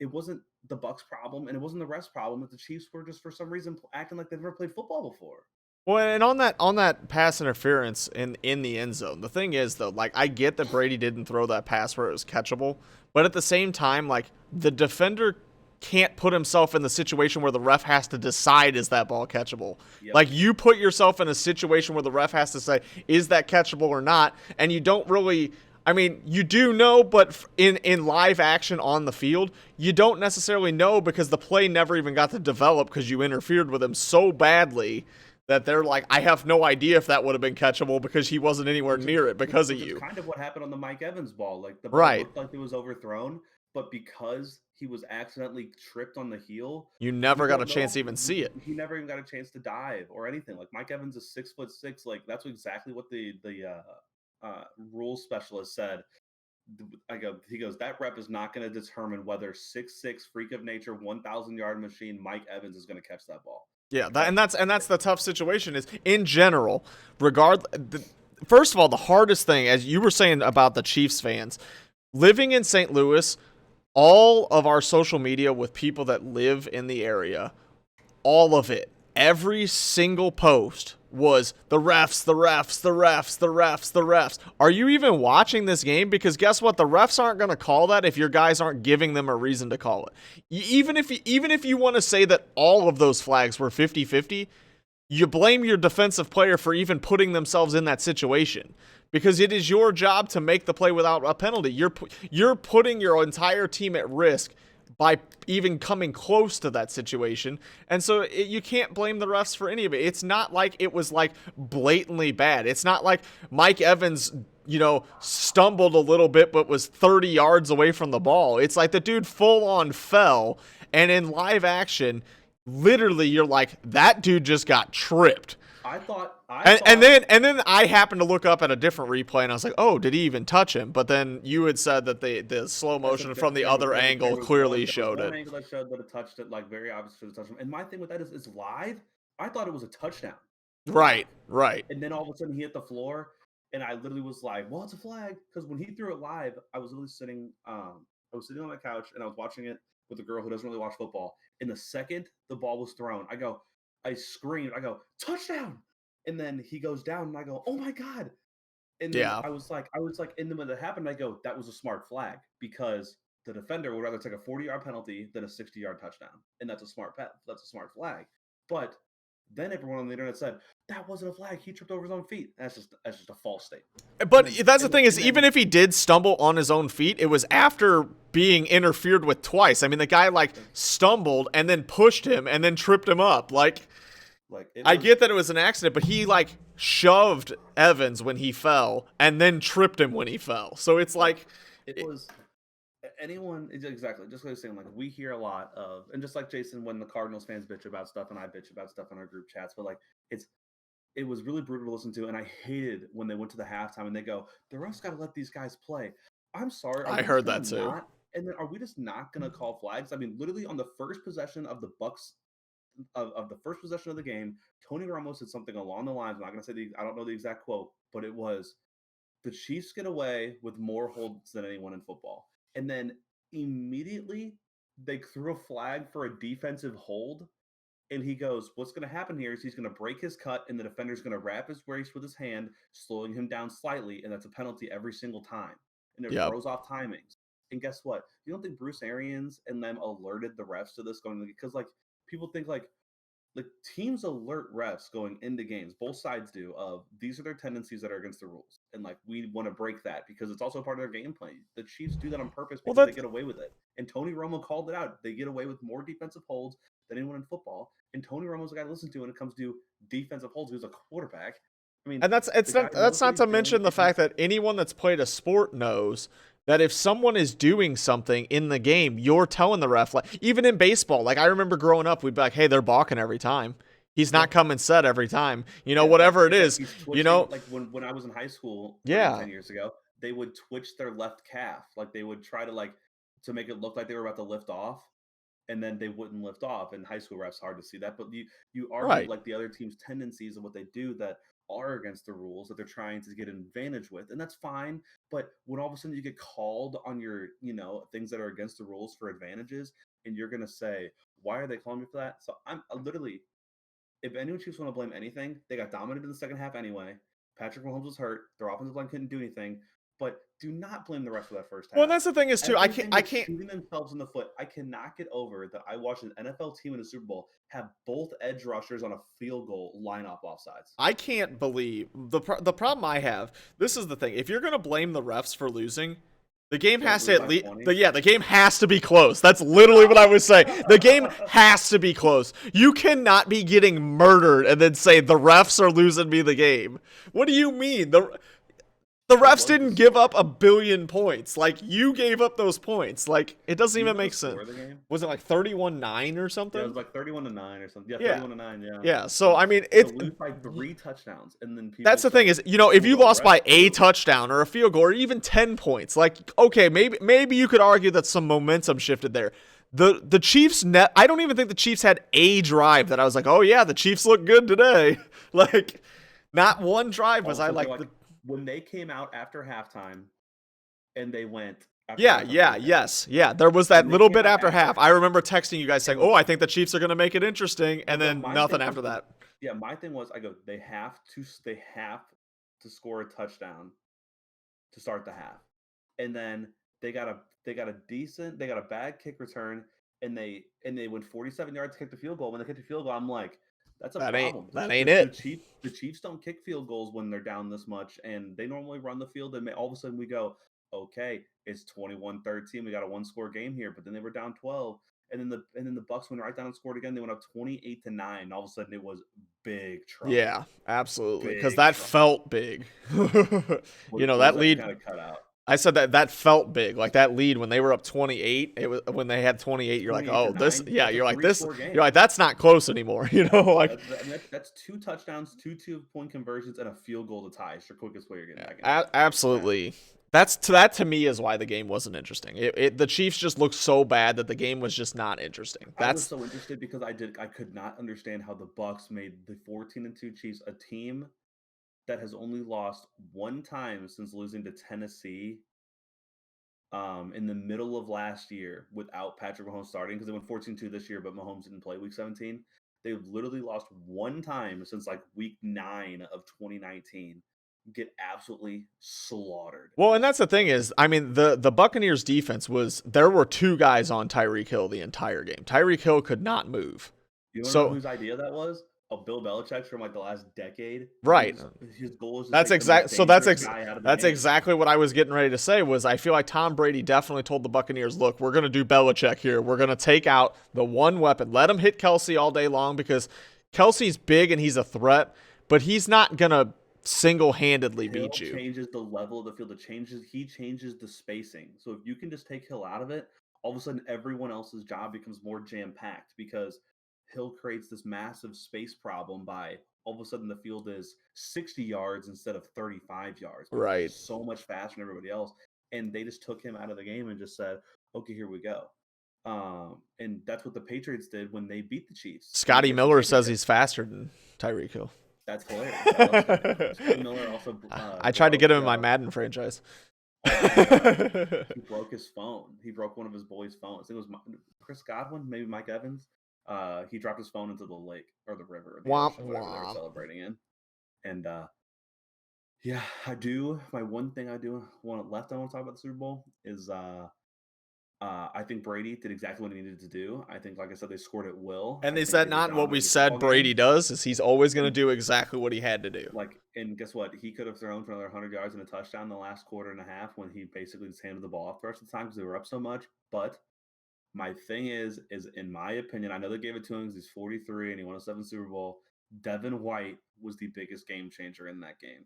it wasn't the Bucs' problem, and it wasn't the refs' problem that the Chiefs were just for some reason acting like they've never played football before. Well, and on that pass interference in the end zone, the thing is, though, like, I get that Brady didn't throw that pass where it was catchable, but at the same time, like, the defender can't put himself in the situation where the ref has to decide, is that ball catchable? Yep. Like, you put yourself in a situation where the ref has to say, is that catchable or not? And you don't really, I mean, you do know, but in live action on the field, you don't necessarily know, because the play never even got to develop because you interfered with him so badly that they're like, I have no idea if that would have been catchable because he wasn't anywhere near it because of you. Kind of what happened on the Mike Evans ball. Like, the ball looked like it was overthrown, but because he was accidentally tripped on the heel, you never got a chance to even see it. He never even got a chance to dive or anything. Like, Mike Evans is 6'6". Like, that's exactly what the rules specialist said. He goes, that rep is not going to determine whether 6'6" freak of nature, 1,000-yard machine Mike Evans is going to catch that ball. Yeah, that's the tough situation is, in general, first of all, the hardest thing, as you were saying about the Chiefs fans, living in St. Louis, all of our social media with people that live in the area, all of it, every single post was the refs, the refs, the refs, the refs, the refs. Are you even watching this game? Because guess what? The refs aren't going to call that if your guys aren't giving them a reason to call it. Even if you want to say that all of those flags were 50-50, you blame your defensive player for even putting themselves in that situation, because it is your job to make the play without a penalty. You're putting your entire team at risk by even coming close to that situation. And so you can't blame the refs for any of it. It's not like it was like blatantly bad. It's not like Mike Evans, stumbled a little bit but was 30 yards away from the ball. It's like the dude full on fell, and in live action, literally you're like, that dude just got tripped. And then I happened to look up at a different replay, and I was like, oh, did he even touch him? But then you had said that the slow motion from the other angle clearly showed it. Angle that showed that it touched it, like very obviously touched him. And my thing with that is, it's live. I thought it was a touchdown. Right. And then all of a sudden he hit the floor, and I literally was like, well, it's a flag. Because when he threw it live, I was literally sitting on my couch, and I was watching it with a girl who doesn't really watch football. And the second the ball was thrown, I screamed, touchdown. And then he goes down, and I go, oh my God. And then I was like, and then when that happened, I go, that was a smart flag, because the defender would rather take a 40-yard penalty than a 60-yard touchdown. And that's a smart flag. But then everyone on the internet said, that wasn't a flag. He tripped over his own feet. That's just a false statement. But that's the thing is, even if he did stumble on his own feet, it was after being interfered with twice. I mean, the guy stumbled and then pushed him and then tripped him up. I get that it was an accident, but he shoved Evans when he fell and then tripped him when he fell. So it's like it was anyone exactly just like I was saying. We hear a lot of, and just like Jason, when the Cardinals fans bitch about stuff, and I bitch about stuff in our group chats, but it was really brutal to listen to, and I hated when they went to the halftime and they go, the refs got to let these guys play. I'm sorry, I heard that too. And then are we just not going to call flags? I mean, literally on the first possession of the Bucks. Of the first possession of the game, Tony Romo said something along the lines. I'm not going to say I don't know the exact quote, but it was, the Chiefs get away with more holds than anyone in football. And then immediately they threw a flag for a defensive hold. And he goes, what's going to happen here is he's going to break his cut, and the defender's going to wrap his waist with his hand, slowing him down slightly. And that's a penalty every single time. And it throws off timings. And guess what? You don't think Bruce Arians and them alerted the refs to this because people think teams alert refs going into games. Both sides do. Of these are their tendencies that are against the rules, and we want to break that because it's also part of their game plan. The Chiefs do that on purpose because they get away with it. And Tony Romo called it out. They get away with more defensive holds than anyone in football. And Tony Romo's the guy to listen to when it comes to defensive holds. Who's a quarterback. I mean, and that's not to mention the fact that anyone that's played a sport knows that if someone is doing something in the game, you're telling the ref. Even in baseball, I remember growing up, we'd be like, hey, they're balking every time. He's not coming set every time. Whatever it is. When I was in high school 10 years ago, they would twitch their left calf. They would try to make it look like they were about to lift off, and then they wouldn't lift off. And high school refs, hard to see that. But you argue the other team's tendencies of what they do that are against the rules that they're trying to get an advantage with, and that's fine. But when all of a sudden you get called on your things that are against the rules for advantages, and you're gonna say, why are they calling me for that? So I'm literally, if anyone Chiefs want to blame anything, they got dominated in the second half anyway. Patrick Mahomes was hurt, their offensive line couldn't do anything. But do not blame the rest of that first half. Well, that's the thing is too. I can't shooting themselves in the foot. I cannot get over that. I watched an NFL team in a Super Bowl have both edge rushers on a field goal line up offsides. I can't believe the problem I have. This is the thing. If you're gonna blame the refs for losing, the game has to at least. The game has to be close. That's literally what I was saying. The game has to be close. You cannot be getting murdered and then say the refs are losing me the game. What do you mean? The refs didn't give up 1 billion points. You gave up those points. It doesn't even make sense. Was it 31-9 or something? Yeah, it was 31-9 or something. Yeah, 31-9, yeah. Yeah, so I mean, it's lose by 3 touchdowns, and then that's the thing is, if you lost by a touchdown or a field goal or even 10 points, okay, maybe you could argue that some momentum shifted there. The Chiefs I don't even think the Chiefs had a drive that I was like, oh yeah, the Chiefs look good today. Not one drive was when they came out after halftime and they went. Yes. There was that little bit after half. I remember texting you guys saying, oh, I think the Chiefs are going to make it interesting. And then nothing after that. Yeah, my thing was, they have to score a touchdown to start the half. And then they got a bad kick return, and they went 47 yards to kick the field goal. When they kicked the field goal, I'm like, that's a problem. That ain't it. The Chiefs don't kick field goals when they're down this much, and they normally run the field. And all of a sudden we go, okay, it's 21-13. We got a 1-score game here, but then they were down 12. And then the Bucks went right down and scored again. They went up 28-9. All of a sudden, it was big trouble. Yeah, absolutely. Because Big that trouble. felt big. That lead kind of cut out. I said that felt big. Like that lead when they were up 28, it was when they had 28, you're like, "Oh, this you're like this game. You're like that's not close anymore." That's 2 touchdowns, 2 2-point conversions and a field goal to tie. It's the quickest way you're getting back in. Absolutely. That to me is why the game wasn't interesting. The Chiefs just looked so bad that the game was just not interesting. I was so interested because I could not understand how the Bucks made the 14-2 Chiefs a team that has only lost 1 time since losing to Tennessee in the middle of last year without Patrick Mahomes starting, because they went 14-2 this year, but Mahomes didn't play week 17. They've literally lost 1 time since like week 9 of 2019. Get absolutely slaughtered. Well, and that's the thing is, I mean, the Buccaneers defense there were 2 guys on Tyreek Hill the entire game. Tyreek Hill could not move. You know whose idea that was? Bill Belichick's from like the last decade. Right. His goal is that's exactly what I was getting ready to say. Was I feel like Tom Brady definitely told the Buccaneers, look, we're going to do Belichick here. We're going to take out the one weapon. Let him hit Kelsey all day long, because Kelsey's big and he's a threat, but he's not going to single-handedly beat you. Hill changes the level of the field. He changes the spacing. So if you can just take Hill out of it, all of a sudden everyone else's job becomes more jam-packed, because Hill creates this massive space problem by all of a sudden the field is 60 yards instead of 35 yards. Right. So much faster than everybody else. And they just took him out of the game and just said, okay, here we go. And that's what the Patriots did when they beat the Chiefs. Scotty Miller says he's faster than Tyreek Hill. That's hilarious. Scotty Miller also. I tried to get him in my Madden franchise. He broke his phone. He broke one of his boys' phones. I think it was Chris Godwin, maybe Mike Evans. He dropped his phone into the lake or the river, whatever they were celebrating in. And yeah, I do. My one thing I want to talk about the Super Bowl is I think Brady did exactly what he needed to do. I think, like I said, they scored at will. And is that not what we said Brady does? Is he's always going to do exactly what he had to do. And guess what? He could have thrown for another 100 yards and a touchdown in the last quarter and a half when he basically just handed the ball off the rest of the time because they were up so much. But my thing is in my opinion, I know they gave it to him because he's 43 and he won a 7th Super Bowl. Devin White was the biggest game changer in that game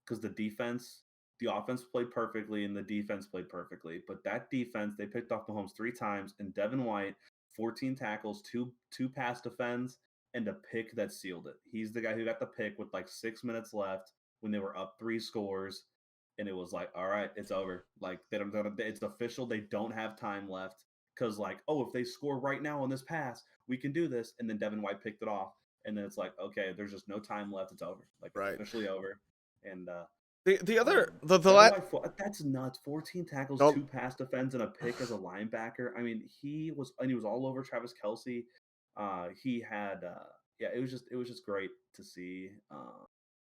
because the offense played perfectly and the defense played perfectly. But that defense, they picked off Mahomes 3 times, and Devin White, 14 tackles, two pass defends, and a pick that sealed it. He's the guy who got the pick with like 6 minutes left when they were up 3 scores. And it was like, all right, it's over. Like, it's official. They don't have time left. Because, like, oh, if they score right now on this pass, we can do this. And then Devin White picked it off. And then it's like, okay, there's just no time left. It's over. Like, it's officially over. And that's nuts. 14 tackles, 2 pass defense, and a pick as a linebacker. I mean, he was all over Travis Kelce. He had it was just great to see.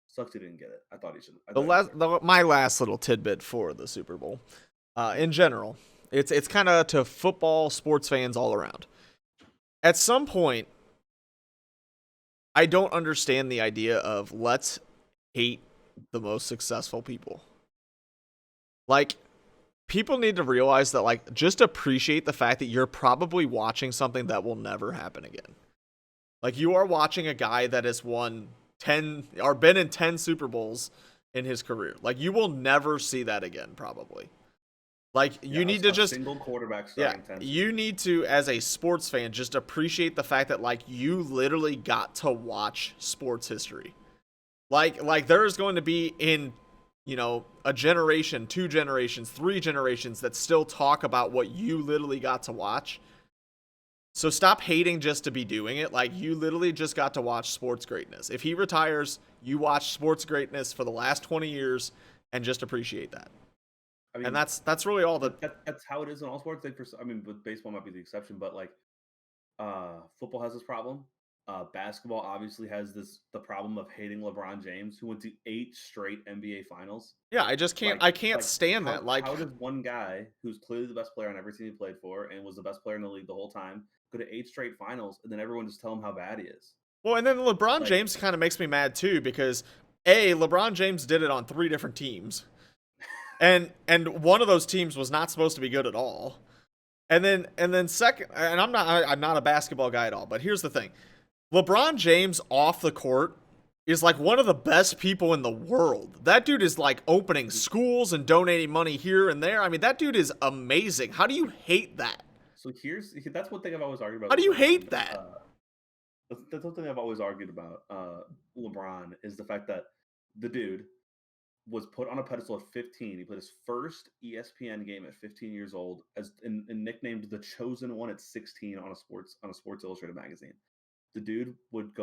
Sucks he didn't get it. I thought he should. My last little tidbit for the Super Bowl, in general, it's kind of to football sports fans all around. At some point, I don't understand the idea of let's hate the most successful people. Like, people need to realize that, like, just appreciate the fact that you're probably watching something that will never happen again. Like, you are watching a guy that has won 10 or been in 10 Super Bowls in his career. Like, you will never see that again, probably. Like, you need to just single quarterback starting 10. You need to, as a sports fan, just appreciate the fact that, like, you literally got to watch sports history. Like there is going to be in, a generation, 2 generations, 3 generations that still talk about what you literally got to watch. So stop hating just to be doing it. Like, you literally just got to watch sports greatness. If he retires, you watch sports greatness for the last 20 years and just appreciate that. I mean, and that's really all that's how it is in all sports. But baseball might be the exception, but like football has this problem. Basketball obviously has the problem of hating LeBron James, who went to 8 straight NBA finals. Yeah, I just can't. I can't stand that. Like, how does one guy who's clearly the best player on every team he played for and was the best player in the league the whole time go to 8 straight finals, and then everyone just tell him how bad he is? Well, and then LeBron James kind of makes me mad too, because LeBron James did it on 3 different teams. and one of those teams was not supposed to be good at all. And then second, and I'm not a basketball guy at all, but here's the thing. LeBron James off the court is like one of the best people in the world. That dude is like opening schools and donating money here and there. I mean, that dude is amazing. How do you hate that? So that's one thing I've always argued about. How do you LeBron. hate that? That's one thing I've always argued about LeBron is the fact that the dude was put on a pedestal at 15. He played his first ESPN game at 15 years old, and nicknamed the chosen one at 16 on a Sports Illustrated magazine. The dude would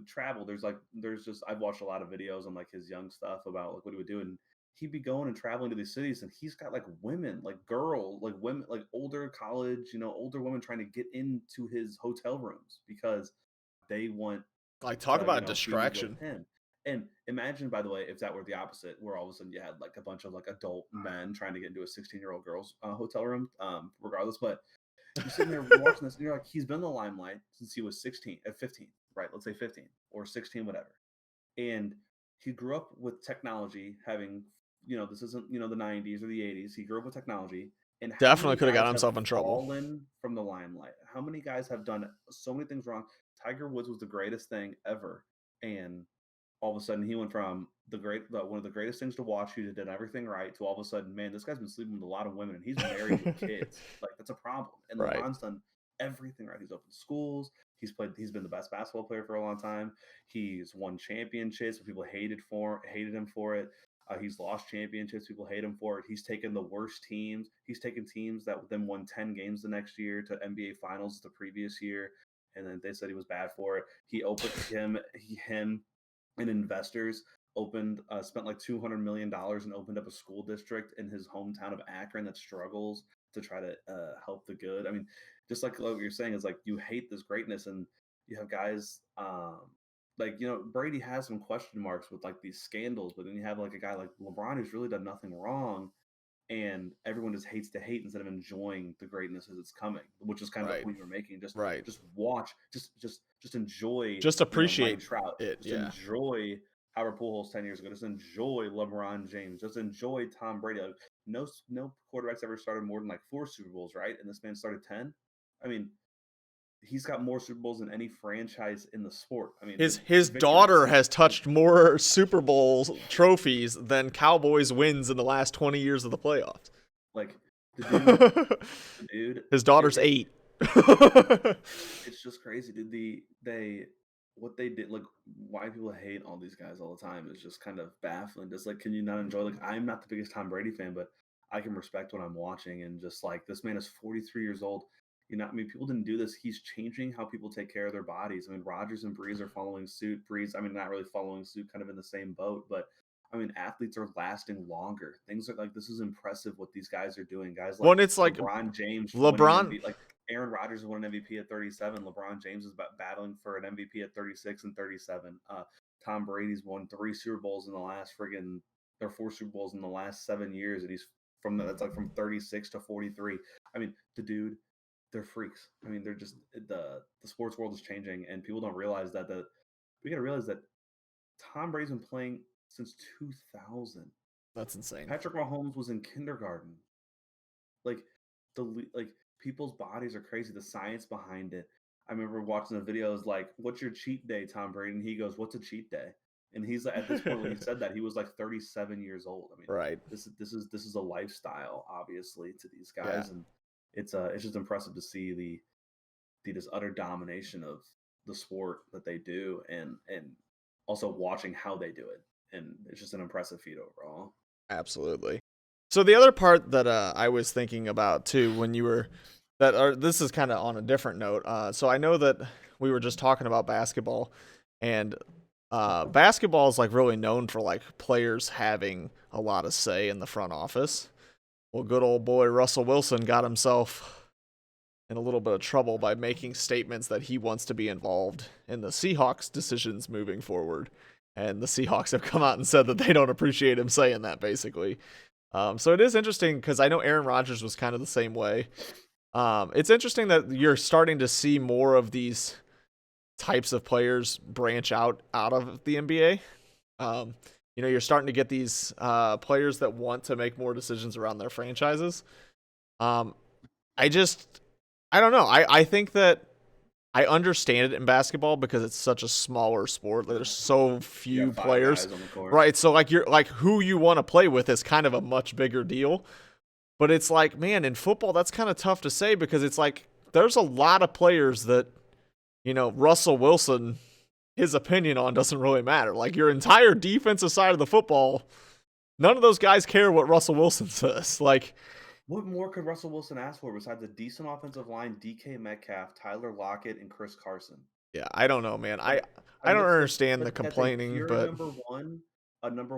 travel. There's just I've watched a lot of videos on like his young stuff about like what he would do, and he'd be going and traveling to these cities, and he's got like women, like women, like older college, older women trying to get into his hotel rooms because they want Like, talk about a be with distraction. him. And imagine, by the way, if that were the opposite, where all of a sudden you had like a bunch of like adult men trying to get into a 16-year-old girl's hotel room, regardless. But you're sitting there watching this, and you're like, he's been in the limelight since he was 15, right? Let's say 15 or 16, whatever. And he grew up with technology, having, this isn't, the 90s or the 80s. He grew up with technology. And Definitely could have got himself in trouble. Fallen from the limelight. How many guys have done so many things wrong? Tiger Woods was the greatest thing ever. And all of a sudden he went from one of the greatest things to watch, who did everything right, to all of a sudden, man, this guy's been sleeping with a lot of women and he's married with kids. Like, that's a problem. And Right. LeBron's done everything right. He's opened schools. He's been the best basketball player for a long time. He's won championships. People hated him for it. He's lost championships. People hate him for it. He's taken the worst teams. He's taken teams that then won 10 games the next year to NBA Finals the previous year, and then they said he was bad for it. He opened him and investors spent like $200 million and opened up a school district in his hometown of Akron that struggles to try to help the good. I mean, just like what you're saying is like, you hate this greatness, and you have guys Brady has some question marks with like these scandals, but then you have like a guy like LeBron who's really done nothing wrong, and everyone just hates to hate instead of enjoying the greatness as it's coming, which is kind of the point you were making. Just watch, just enjoy, just appreciate Mike Trout, it. just enjoy Albert Pujols 10 years ago. Just enjoy LeBron James. Just enjoy Tom Brady. Like, no quarterbacks ever started more than like 4 Super Bowls, right? And this man started 10. I mean, he's got more Super Bowls than any franchise in the sport. I mean, his daughter has touched more Super Bowl trophies than Cowboys wins in the last 20 years of the playoffs. Like, the dude his daughter's 8. It's just crazy, dude. What they did, like, why people hate all these guys all the time is just kind of baffling. Just like, can you not enjoy? Like, I'm not the biggest Tom Brady fan, but I can respect what I'm watching, and just like, this man is 43 years old. I mean, people didn't do this. He's changing how people take care of their bodies. I mean, Rodgers and Breeze are following suit. Breeze, I mean, not really following suit, kind of in the same boat, but I mean, athletes are lasting longer. Things are like, this is impressive what these guys are doing. Guys like it's like LeBron James, like Aaron Rodgers won an MVP at 37. LeBron James is battling for an MVP at 36 and 37. Tom Brady's won 3 Super Bowls in the last 4 Super Bowls in the last 7 years, and he's from 36 to 43. I mean, the dude, they're freaks. I mean, they're just the sports world is changing, and people don't realize that. We got to realize that Tom Brady's been playing since 2000. That's insane. Patrick Mahomes was in kindergarten. Like, people's bodies are crazy. The science behind it. I remember watching the videos like, "What's your cheat day, Tom Brady?" And he goes, "What's a cheat day?" And he's at this point when he said that, he was like 37 years old. I mean, right. This is a lifestyle, obviously, to these guys, and it's just impressive to see the just utter domination of the sport that they do, and also watching how they do it, and it's just an impressive feat overall. Absolutely. So the other part that I was thinking about too, when you were this is kind of on a different note. So I know that we were just talking about basketball, and basketball is like really known for like players having a lot of say in the front office. Well, good old boy Russell Wilson got himself in a little bit of trouble by making statements that he wants to be involved in the Seahawks decisions moving forward. And the Seahawks have come out and said that they don't appreciate him saying that, basically. So it is interesting because I know Aaron Rodgers was kind of the same way. It's interesting that you're starting to see more of these types of players branch out of the NBA. you're starting to get these players that want to make more decisions around their franchises. Um, I don't know. I think that I understand it in basketball because it's such a smaller sport. Like, there's so You few got 5 players, guys on the court. right? So like you're like who you want to play with is kind of a much bigger deal. But it's like, man, in football that's kind of tough to say because it's like there's a lot of players that Russell Wilson, his opinion on doesn't really matter. Like your entire defensive side of the football, none of those guys care what Russell Wilson says. Like, what more could Russell Wilson ask for besides a decent offensive line, DK Metcalf, Tyler Lockett, and Chris Carson? yeah, I don't know, man. I mean, don't it's understand the that's a complaining, pure but number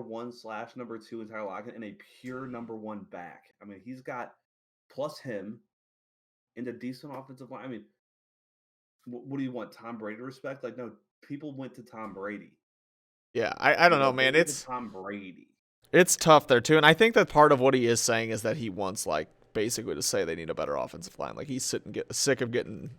one / number 2 in Tyler Lockett, and a pure number 1 back. I mean, he's got plus him in a decent offensive line. I mean, what do you want? Tom Brady to respect? Like, no, people went to Tom Brady. yeah, I don't know, man. They went to Tom Brady. It's tough there too, and I think that part of what he is saying is that he wants like basically to say they need a better offensive line. Like he's sick of getting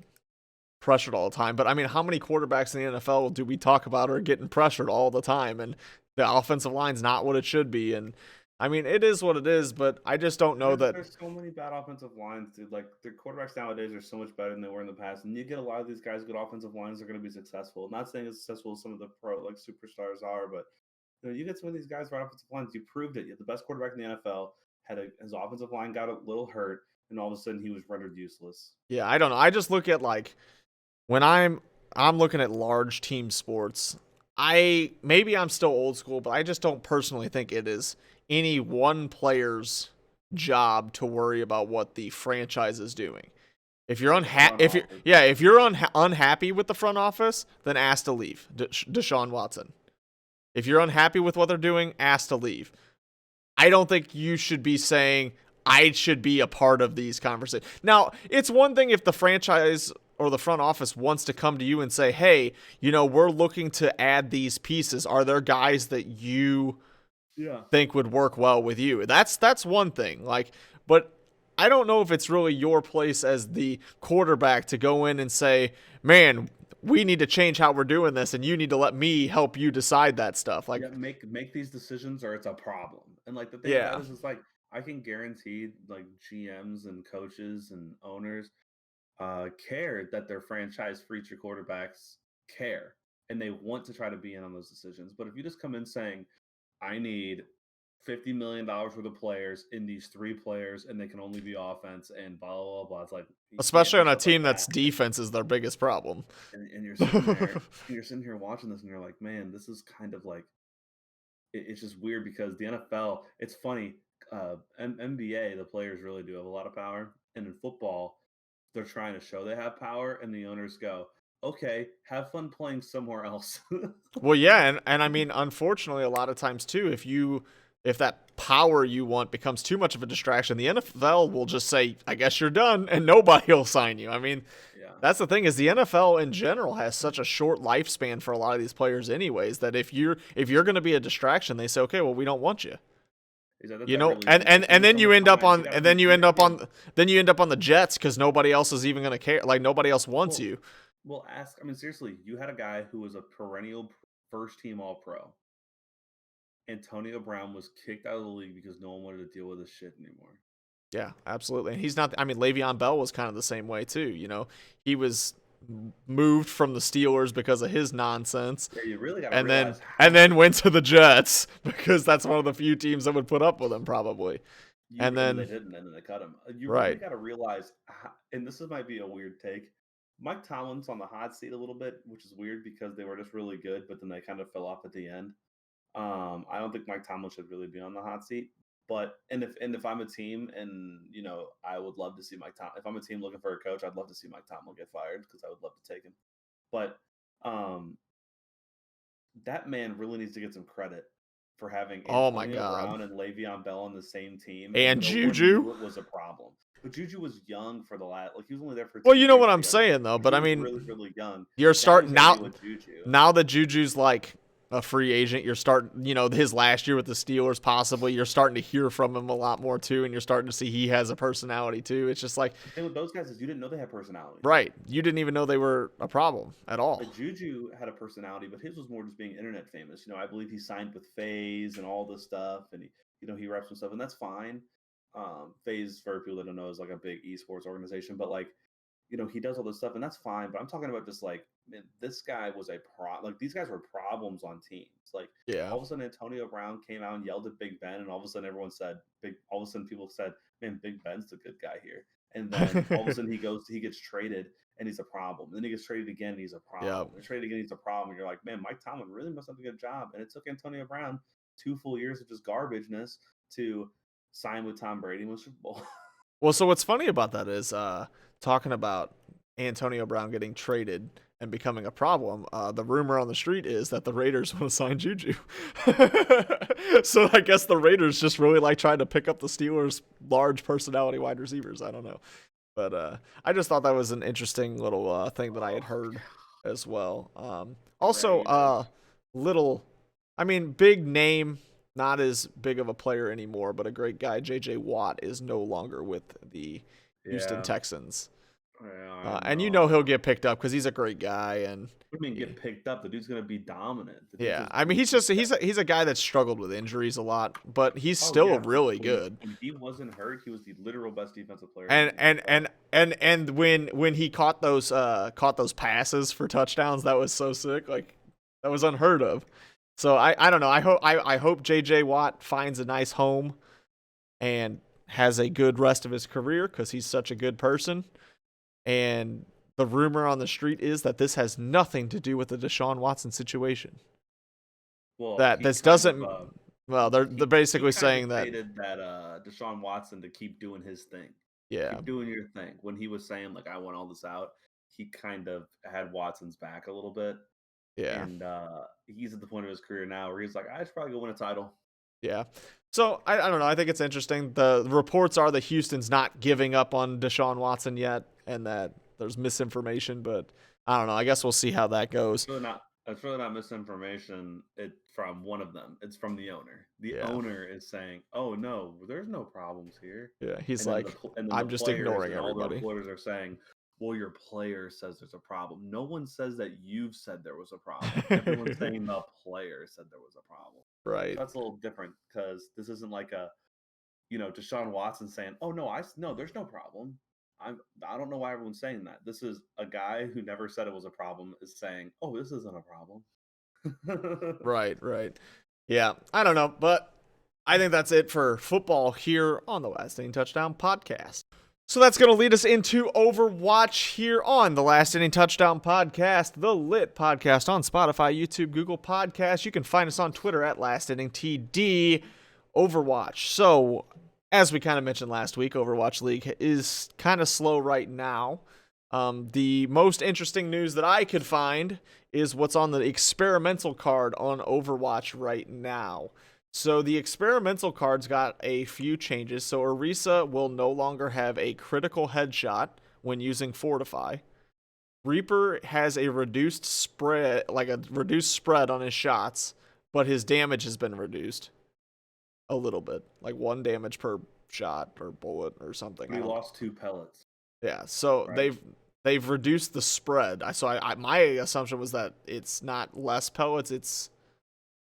pressured all the time. But I mean, how many quarterbacks in the NFL do we talk about are getting pressured all the time, and the offensive line's not what it should be? And I mean, it is what it is, but I just don't know that. There's so many bad offensive lines, dude. Like the quarterbacks nowadays are so much better than they were in the past, and you get a lot of these guys good offensive lines are going to be successful. I'm not saying as successful as some of the pro like superstars are, but you get some of these guys right offensive lines. You proved it. You're the best quarterback in the NFL. His offensive line got a little hurt, and all of a sudden he was rendered useless. Yeah, I don't know. I just look at like when I'm looking at large team sports. Maybe I'm still old school, but I just don't personally think it is any one player's job to worry about what the franchise is doing. If you're unhappy with the front office, then ask to leave. Deshaun Watson. If you're unhappy with what they're doing, ask to leave. I don't think you should be saying I should be a part of these conversations. Now, it's one thing if the franchise or the front office wants to come to you and say, "Hey, we're looking to add these pieces. Are there guys that you think would work well with you?" That's one thing. Like, but I don't know if it's really your place as the quarterback to go in and say, "Man, we need to change how we're doing this, and you need to let me help you decide that stuff." Like, make these decisions, or it's a problem. And like the thing about it is like I can guarantee like GMs and coaches and owners care that their franchise future quarterbacks care, and they want to try to be in on those decisions. But if you just come in saying, "I need $50 million worth of players in these 3 players, and they can only be offense," and blah blah blah. It's like, especially on a team that's defense is their biggest problem. And you're sitting there, you're sitting here watching this, and you're like, man, this is kind of like, it's just weird because the NFL. It's funny. NBA, the players really do have a lot of power, and in football, they're trying to show they have power, and the owners go, "Okay, have fun playing somewhere else." Well, yeah, and I mean, unfortunately, a lot of times too, if that power you want becomes too much of a distraction, the NFL will just say, "I guess you're done," and nobody will sign you. I mean, that's the thing is the NFL in general has such a short lifespan for a lot of these players, anyways. That if you're going to be a distraction, they say, "Okay, well, we don't want you." And then you end up on the Jets because nobody else is even going to care. Like nobody else wants you. Well, I mean, seriously, you had a guy who was a perennial first-team All-Pro. Antonio Brown was kicked out of the league because no one wanted to deal with this shit anymore. Yeah, absolutely. And he's not. I mean, Le'Veon Bell was kind of the same way too. He was moved from the Steelers because of his nonsense. Yeah, you really got and then went to the Jets because that's one of the few teams that would put up with him probably. And then they didn't, and then they cut him. You really got to realize, and this might be a weird take. Mike Tomlin's on the hot seat a little bit, which is weird because they were just really good, but then they kind of fell off at the end. I don't think Mike Tomlin should really be on the hot seat. But if I'm a team and I would love to see Mike Tomlin. If I'm a team looking for a coach, I'd love to see Mike Tomlin get fired because I would love to take him. But that man really needs to get some credit for having Antonio Brown and Le'Veon Bell on the same team. And Juju it was a problem. But Juju was young for the last. Like he was only there for. Well, you know what I'm saying though. But I mean, really, really young. You're starting now. Now that Juju's like a free agent. You're starting, his last year with the Steelers, possibly. You're starting to hear from him a lot more too, and you're starting to see he has a personality too. It's just like the thing with those guys is you didn't know they had personality. right. You didn't even know they were a problem at all. Like Juju had a personality, but his was more just being internet famous. I believe he signed with FaZe and all this stuff, and he reps some stuff, and that's fine. FaZe, for people that don't know, is like a big esports organization, but like, he does all this stuff, and that's fine. But I'm talking about just like, man, this guy was like these guys were problems on teams. Like, Yeah. all of a sudden Antonio Brown came out and yelled at Big Ben, and all of a sudden everyone said, all of a sudden people said, man, Big Ben's the good guy here. And then all of a sudden he gets traded and he's a problem. And then he gets traded again and he's a problem. Yep. And traded again, he's a problem. And you're like, man, Mike Tomlin really must have a good job. And it took Antonio Brown 2 full years of just garbageness to sign with Tom Brady and win Super Bowl. Well, so what's funny about that is talking about Antonio Brown getting traded and becoming a problem. The rumor on the street is that the Raiders want to sign Juju. So I guess the Raiders just really like trying to pick up the Steelers' large personality wide receivers. I don't know. But I just thought that was an interesting little thing that I had heard as well. Also, big name, not as big of a player anymore, but a great guy. J.J. Watt is no longer with the Houston Texans. Yeah, and he'll get picked up because he's a great guy. And what do you mean get picked up? The dude's gonna be dominant. He's a guy that struggled with injuries a lot, but he's still really good. When he wasn't hurt, he was the literal best defensive player. And when he caught those passes for touchdowns, that was so sick. Like, that was unheard of. So I don't know. I hope JJ Watt finds a nice home and has a good rest of his career because he's such a good person. And the rumor on the street is that this has nothing to do with the Deshaun Watson situation. Well, that this doesn't. They're basically saying that Deshaun Watson to keep doing his thing. Yeah, keep doing your thing. When he was saying like I want all this out, he kind of had Watson's back a little bit. Yeah, and he's at the point of his career now where he's like, I should probably go win a title. Yeah. So I don't know. I think it's interesting. The reports are that Houston's not giving up on Deshaun Watson yet, and that there's misinformation. But I don't know. I guess we'll see how that goes. It's really not misinformation. It's from one of them. It's from the owner. The owner is saying, "Oh no, there's no problems here." Yeah, he's like, "I'm just ignoring everybody." All the reporters are saying, well, your player says there's a problem. No one says that you've said there was a problem. Everyone's saying the player said there was a problem. Right. That's a little different because this isn't like Deshaun Watson saying, "Oh no, there's no problem." I don't know why everyone's saying that. This is a guy who never said it was a problem is saying, "Oh, this isn't a problem." Right. Yeah, I don't know, but I think that's it for football here on the Last Inning Touchdown podcast. So that's going to lead us into Overwatch here on the Last Inning Touchdown podcast, the lit podcast on Spotify, YouTube, Google Podcasts. You can find us on Twitter at LastInningTD. Overwatch. So, as we kind of mentioned last week, Overwatch League is kind of slow right now. The most interesting news that I could find is what's on the experimental card on Overwatch right now. So the experimental cards got a few changes. So Orisa will no longer have a critical headshot when using Fortify. Reaper has a reduced spread on his shots, but his damage has been reduced a little bit, like 1 damage per shot or bullet or something. He lost 2 pellets. Yeah, so right. They've reduced the spread. So my assumption was that it's not less pellets, it's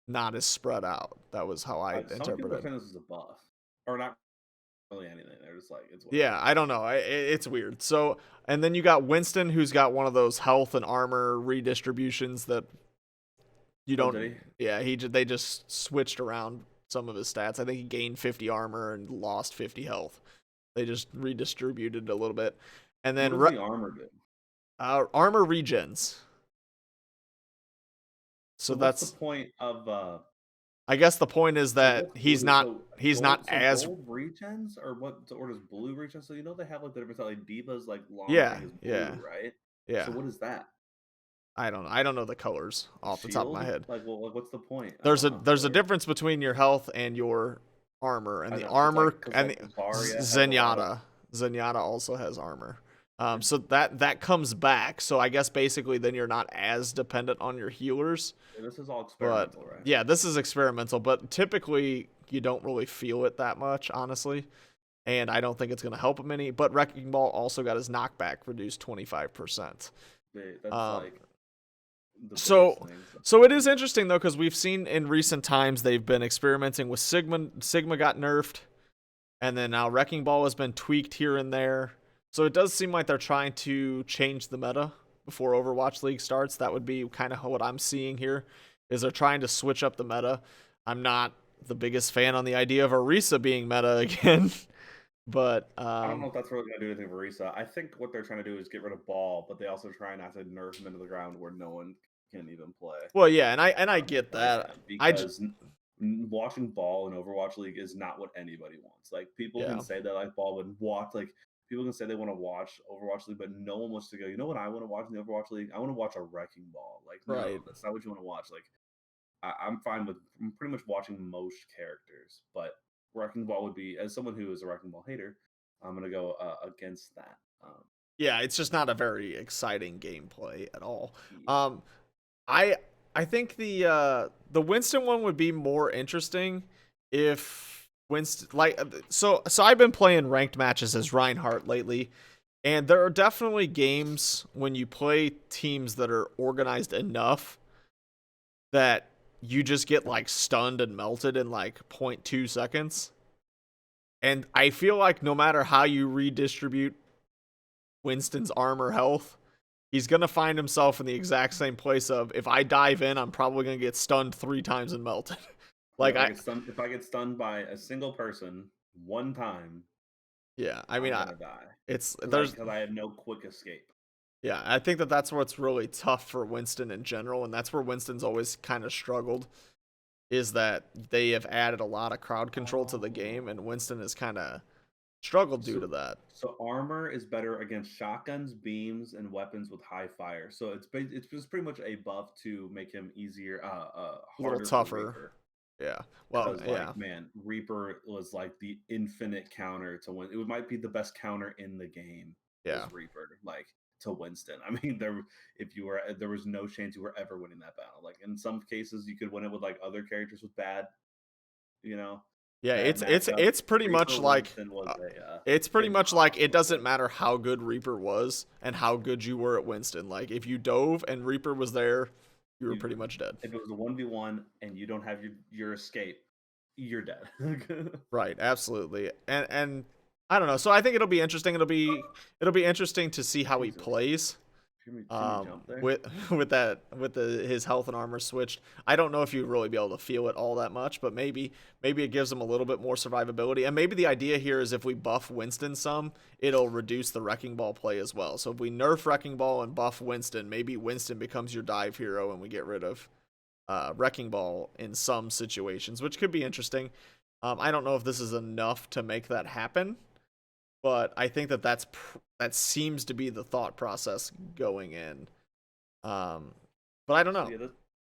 not as spread out. That was how I interpreted it. Some people think this is a buff, or not really anything. They're just like, it's I don't know. It's weird. So, and then you got Winston, who's got one of those health and armor redistributions that you don't. Oh, they just switched around some of his stats. I think he gained 50 armor and lost 50 health. They just redistributed a little bit, and then what does the armor do? Armor regens. So that's the point of. I guess the point is that he's not as gold regens or does blue regens? So they have like the different like Diva's like long range is blue, right? Yeah. So what is that? I don't know the colors off the top of my head. Like, well, what's the point? There's a difference between your health and your armor, and the armor and the Zenyatta also has armor. So that comes back. So I guess basically then you're not as dependent on your healers. Yeah, this is all But experimental, right? yeah, this is experimental, but typically you don't really feel it that much, honestly. And I don't think it's going to help him any. But Wrecking Ball also got his knockback reduced 25%. That's Um, like the biggest so thing. so it is interesting though, because we've seen in recent times they've been experimenting with Sigma. Sigma got nerfed, and then now Wrecking Ball has been tweaked here and there. So it does seem like they're trying to change the meta before Overwatch League starts. That would be kind of what I'm seeing here, is they're trying to switch up the meta. I'm not the biggest fan on the idea of Orisa being meta again, but I don't know if that's really going to do anything for Orisa. I think what they're trying to do is get rid of Ball, but they also try not to nerf him into the ground where no one can even play. well, yeah, and I get that. Because watching Ball in Overwatch League is not what anybody wants. Like people Yeah. can say they like Ball, but watch like people can say they want to watch Overwatch League, but no one wants to go. You know what I want to watch in the Overwatch League? I want to watch a Wrecking Ball. Like Right. no, that's not what you want to watch. Like I'm fine with pretty much watching most characters, but Wrecking Ball would be, as someone who is a Wrecking Ball hater, I'm gonna go against that. Yeah, it's just not a very exciting gameplay at all. Yeah. I think the Winston one would be more interesting if Winston, like, so I've been playing ranked matches as Reinhardt lately, and there are definitely games when you play teams that are organized enough that you just get like stunned and melted in like 0.2 seconds. And I feel like no matter how you redistribute Winston's armor health, he's going to find himself in the exact same place of, if I dive in, I'm probably going to get stunned 3 times and melted. Like if I get stunned by a single person one time, yeah, I mean, I'm gonna die. It's because I have no quick escape. Yeah, I think that's what's really tough for Winston in general, and that's where Winston's always kind of struggled, is that they have added a lot of crowd control to the game, and Winston has kind of struggled due to that. So armor is better against shotguns, beams, and weapons with high fire. So it's just pretty much a buff to make him easier, A harder, little tougher. Yeah. Well, yeah. Like, man, Reaper was like the infinite counter to win. It might be the best counter in the game. Yeah. Reaper, like, to Winston. I mean, there was no chance you were ever winning that battle. Like in some cases, you could win it with like other characters with bad, you know. Yeah, it's pretty much like it's pretty much like it doesn't matter how good Reaper was and how good you were at Winston. Like if you dove and Reaper was there, you were pretty much dead. If it was a 1v1 and you don't have your escape, you're dead. Right, absolutely. And I don't know. So I think it'll be interesting. It'll be interesting to see how he plays. With his health and armor switched. I don't know if you'd really be able to feel it all that much, but maybe it gives him a little bit more survivability. And maybe the idea here is if we buff Winston some, it'll reduce the Wrecking Ball play as well. So if we nerf Wrecking Ball and buff Winston, maybe Winston becomes your dive hero and we get rid of Wrecking Ball in some situations, which could be interesting. I don't know if this is enough to make that happen, but I think that seems to be the thought process going in. But I don't know. Yeah,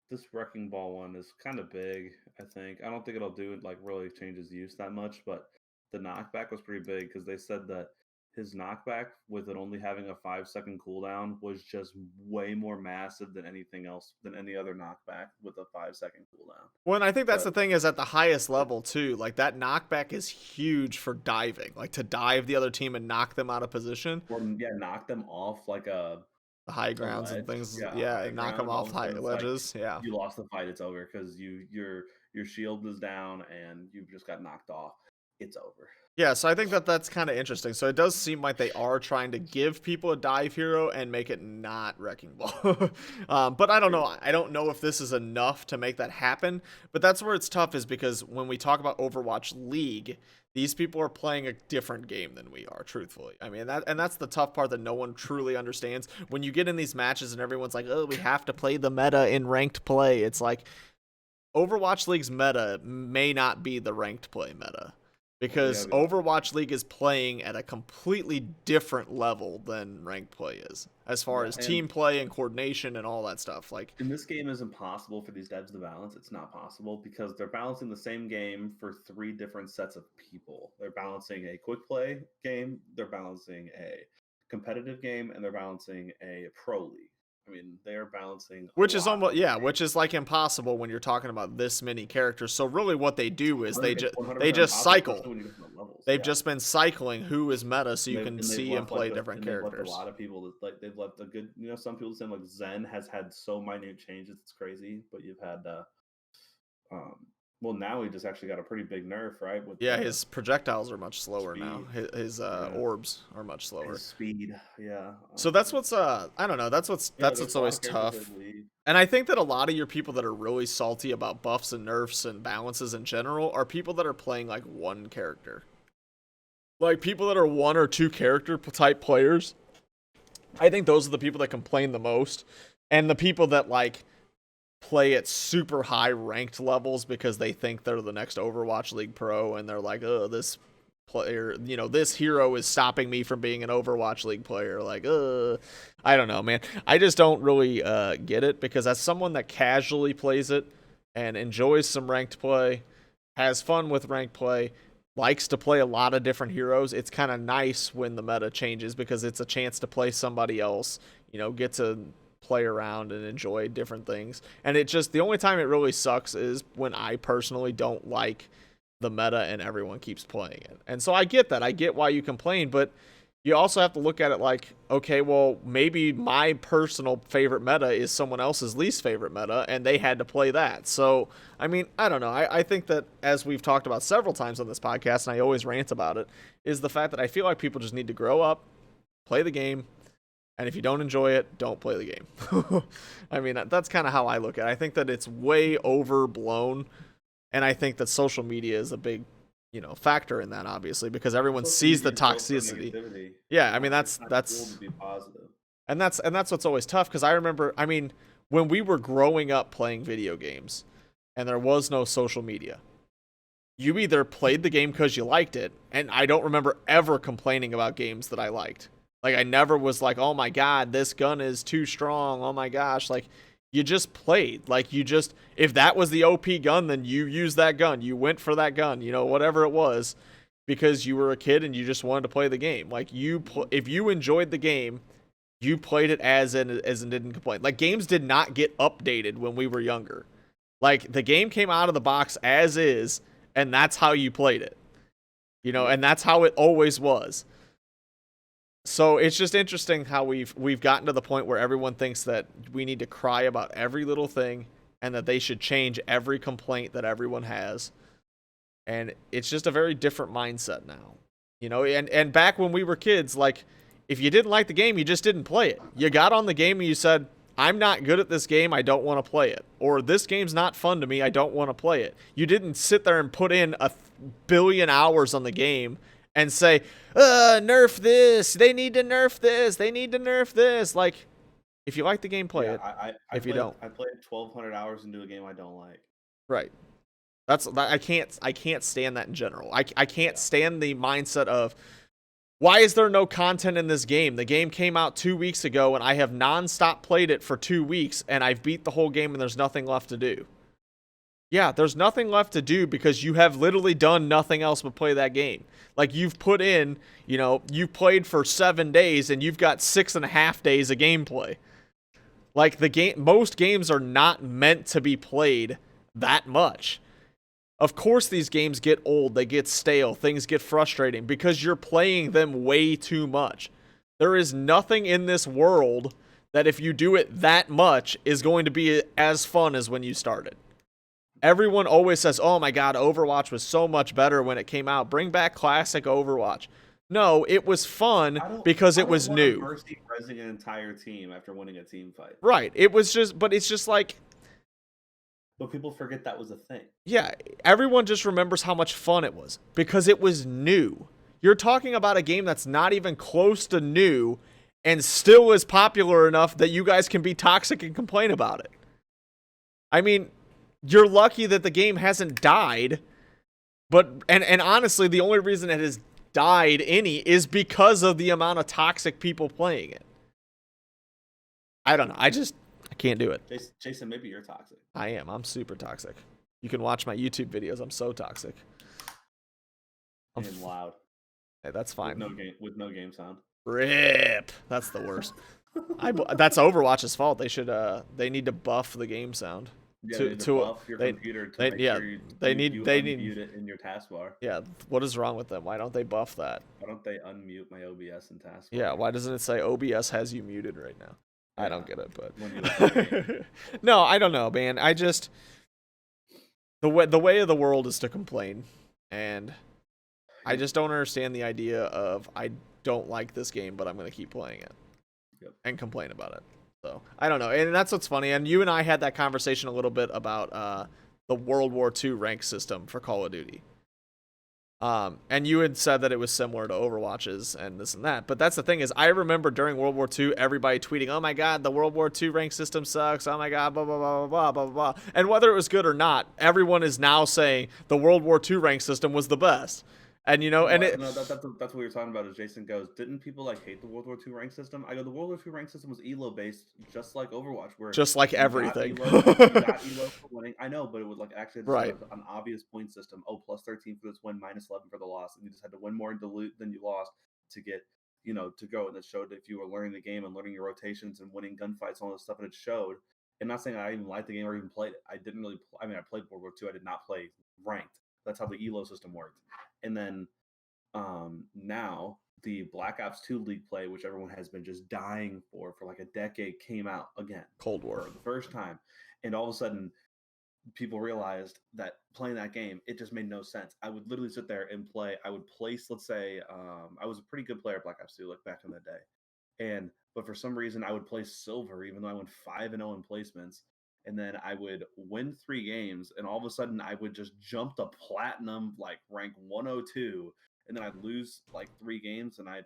this Wrecking Ball one is kind of big, I think. I don't think it'll do it like really change his use that much, but the knockback was pretty big because they said that his knockback, with it only having a 5-second cooldown, was just way more massive than anything else, than any other knockback with a 5-second cooldown. Well, and I think that's the thing, is at the highest level too, like that knockback is huge for diving, like to dive the other team and knock them out of position. Or yeah, knock them off like the high grounds and things. Yeah, knock them off high ledges. Like, yeah, you lost the fight. It's over because your shield is down and you just got knocked off. It's over. Yeah, so I think that's kind of interesting. So it does seem like they are trying to give people a dive hero and make it not Wrecking Ball. But I don't know. I don't know if this is enough to make that happen. But that's where it's tough, is because when we talk about Overwatch League, these people are playing a different game than we are, truthfully. I mean, that's the tough part that no one truly understands. When you get in these matches and everyone's like, oh, we have to play the meta in ranked play. It's like Overwatch League's meta may not be the ranked play meta. Because Overwatch League is playing at a completely different level than ranked play is, as far as team play and coordination and all that stuff. Like, in this game, is impossible for these devs to balance. It's not possible because they're balancing the same game for 3 different sets of people. They're balancing a quick play game. They're balancing a competitive game and they're balancing a pro league. I mean, they are balancing which is almost which is like impossible when you're talking about this many characters. So really what they do is they just cycle. They've just been cycling who is meta so you can see and play different characters. A lot of people they've left a good, some people saying like Zen has had so minute changes, it's crazy, but you've had well, now he just actually got a pretty big nerf, right? His projectiles are much slower now. His orbs are much slower. His speed, yeah. So that's what's I don't know. That's what's always tough. And I think that a lot of your people that are really salty about buffs and nerfs and balances in general are people that are playing like one character. Like people that are one or two character type players. I think those are the people that complain the most, and the people that like play at super high ranked levels because they think they're the next Overwatch League pro, and they're like, oh, this player, this hero is stopping me from being an Overwatch League player. Like, I don't know, man. I just don't really get it, because as someone that casually plays it and enjoys some ranked play, has fun with ranked play, likes to play a lot of different heroes, it's kind of nice when the meta changes, because it's a chance to play somebody else, get to play around and enjoy different things. And it just, the only time it really sucks is when I personally don't like the meta and everyone keeps playing it. And so I get that. I get why you complain, but you also have to look at it like, okay, well, maybe my personal favorite meta is someone else's least favorite meta, and they had to play that. So, I mean, I don't know. I think that, as we've talked about several times on this podcast, and I always rant about it, is the fact that I feel like people just need to grow up, play the game, and if you don't enjoy it, don't play the game. I mean, that's kind of how I look at it. I think that it's way overblown, and I think that social media is a big, factor in that, obviously, because everyone sees the toxicity. Yeah, I mean, that's cool to be positive. And that's what's always tough, because I remember, I mean, when we were growing up playing video games and there was no social media, you either played the game because you liked it, and I don't remember ever complaining about games that I liked. Like, I never was like, oh my god, this gun is too strong, oh my gosh. Like, you just played. Like, if that was the OP gun, then you used that gun. You went for that gun, whatever it was, because you were a kid and you just wanted to play the game. Like, if you enjoyed the game, you played it as and didn't complain. Like, games did not get updated when we were younger. Like, the game came out of the box as is, and that's how you played it. And that's how it always was. So it's just interesting how we've gotten to the point where everyone thinks that we need to cry about every little thing, and that they should change every complaint that everyone has. And it's just a very different mindset now. And back when we were kids, like, if you didn't like the game, you just didn't play it. You got on the game and you said, I'm not good at this game, I don't want to play it. Or this game's not fun to me, I don't want to play it. You didn't sit there and put in 1 billion hours on the game and say, nerf this, they need to nerf this, they need to nerf this. Like, if you like the game, play it. If you don't. I played 1,200 hours into a game I don't like. Right. I can't stand that in general. I can't stand the mindset of, why is there no content in this game? The game came out 2 weeks ago, and I have nonstop played it for 2 weeks, and I've beat the whole game, and there's nothing left to do. Yeah, there's nothing left to do because you have literally done nothing else but play that game. Like, you've put in, you've played for 7 days and you've got 6.5 days of gameplay. Like, most games are not meant to be played that much. Of course these games get old, they get stale, things get frustrating because you're playing them way too much. There is nothing in this world that, if you do it that much, is going to be as fun as when you started. Everyone always says, oh my god, Overwatch was so much better when it came out. Bring back classic Overwatch. No, it was fun because it was new. Mercy resing an entire team after winning a team fight. Right. It's just like... But people forget that was a thing. Yeah, everyone just remembers how much fun it was because it was new. You're talking about a game that's not even close to new and still is popular enough that you guys can be toxic and complain about it. I mean... You're lucky that the game hasn't died, and honestly, the only reason it has died is because of the amount of toxic people playing it. I don't know. I can't do it. Jason, maybe you're toxic. I am. I'm super toxic. You can watch my YouTube videos. I'm so toxic. And loud. Hey, that's fine. With no game sound. Rip. That's the worst. That's Overwatch's fault. They should they need to buff the game sound. Yeah, they need to buff your computer to make sure you unmute it in your taskbar. Yeah, what is wrong with them? Why don't they buff that? Why don't they unmute my OBS and taskbar? Yeah, why doesn't it say OBS has you muted right now? Yeah, I don't get it, but no, I don't know, man. I just the way of the world is to complain, and I just don't understand the idea of I don't like this game, but I'm gonna keep playing it and complain about it. So I don't know, and that's what's funny. And you and I had that conversation a little bit about the World War II rank system for Call of Duty. And you had said that it was similar to Overwatch's and this and that. But that's the thing is, I remember during World War II, everybody tweeting, "Oh my God, the World War II rank system sucks. Oh my God, blah blah blah blah blah blah blah." And whether it was good or not, everyone is now saying the World War II rank system was the best. And you know, and that's what you're talking about. Is Jason goes, didn't people like hate the World War II rank system? I go, the World War II rank system was elo based, just like Overwatch, where just like everything. You got elo for winning. I know, but it was like actually an obvious point system. Oh, plus 13 for this win, minus 11 for the loss, and you just had to win more than you lost to get, to go. And it showed if you were learning the game and learning your rotations and winning gunfights and all this stuff, and it showed. And not saying I even liked the game or even played it. I didn't really. I mean, I played World War II. I did not play ranked. That's how the elo system worked. And then now the Black Ops 2 League play, which everyone has been just dying for like a decade, came out again. Cold War. For the first time. And all of a sudden, people realized that playing that game, it just made no sense. I would literally sit there and play. I would place, let's say, I was a pretty good player at Black Ops 2, like back in the day. But for some reason, I would play silver, even though I went 5-0 in placements. And then I would win 3 games, and all of a sudden I would just jump to platinum, like rank 102, and then I'd lose like 3 games, and I'd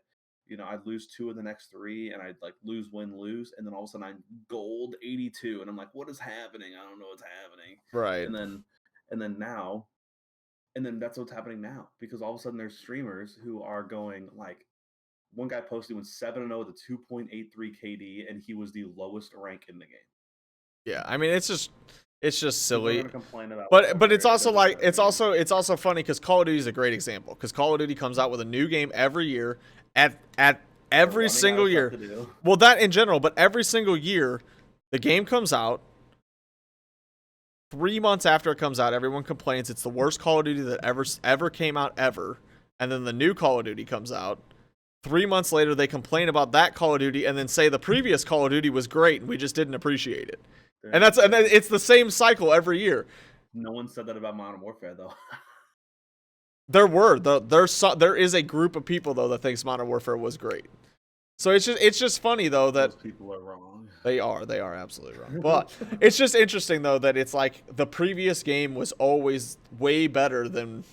lose 2 of the next 3, and I'd like lose, win, lose, and then all of a sudden I'm gold 82, and I'm like, what is happening? I don't know what's happening. Right. And then that's what's happening now, because all of a sudden there's streamers who are going like, one guy posted went 7-0 with a 2.83 KD, and he was the lowest rank in the game. Yeah, I mean, it's just silly. About but it's also like it's also funny because Call of Duty is a great example, because Call of Duty comes out with a new game every year at every single year. Well, that in general, but every single year the game comes out. 3 months after it comes out, everyone complains it's the worst Call of Duty that ever came out ever, and then the new Call of Duty comes out. 3 months later, they complain about that Call of Duty and then say the previous Call of Duty was great and we just didn't appreciate it. And it's the same cycle every year. No one said that about Modern Warfare, though. There is a group of people though that thinks Modern Warfare was great. So it's just funny though that those people are wrong. They are absolutely wrong. But it's just interesting though that it's like the previous game was always way better than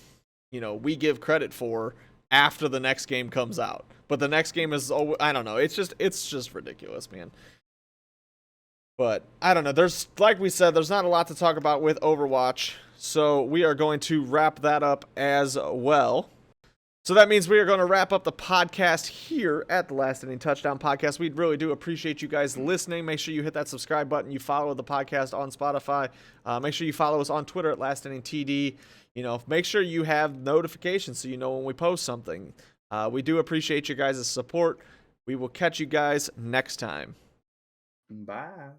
we give credit for after the next game comes out. But the next game is I don't know. It's just ridiculous, man. But I don't know. There's, like we said, there's not a lot to talk about with Overwatch. So we are going to wrap that up as well. So that means we are going to wrap up the podcast here at the Last Inning Touchdown Podcast. We really do appreciate you guys listening. Make sure you hit that subscribe button. You follow the podcast on Spotify. Make sure you follow us on Twitter at Last Inning TD. Make sure you have notifications so you know when we post something. We do appreciate you guys' support. We will catch you guys next time. Bye.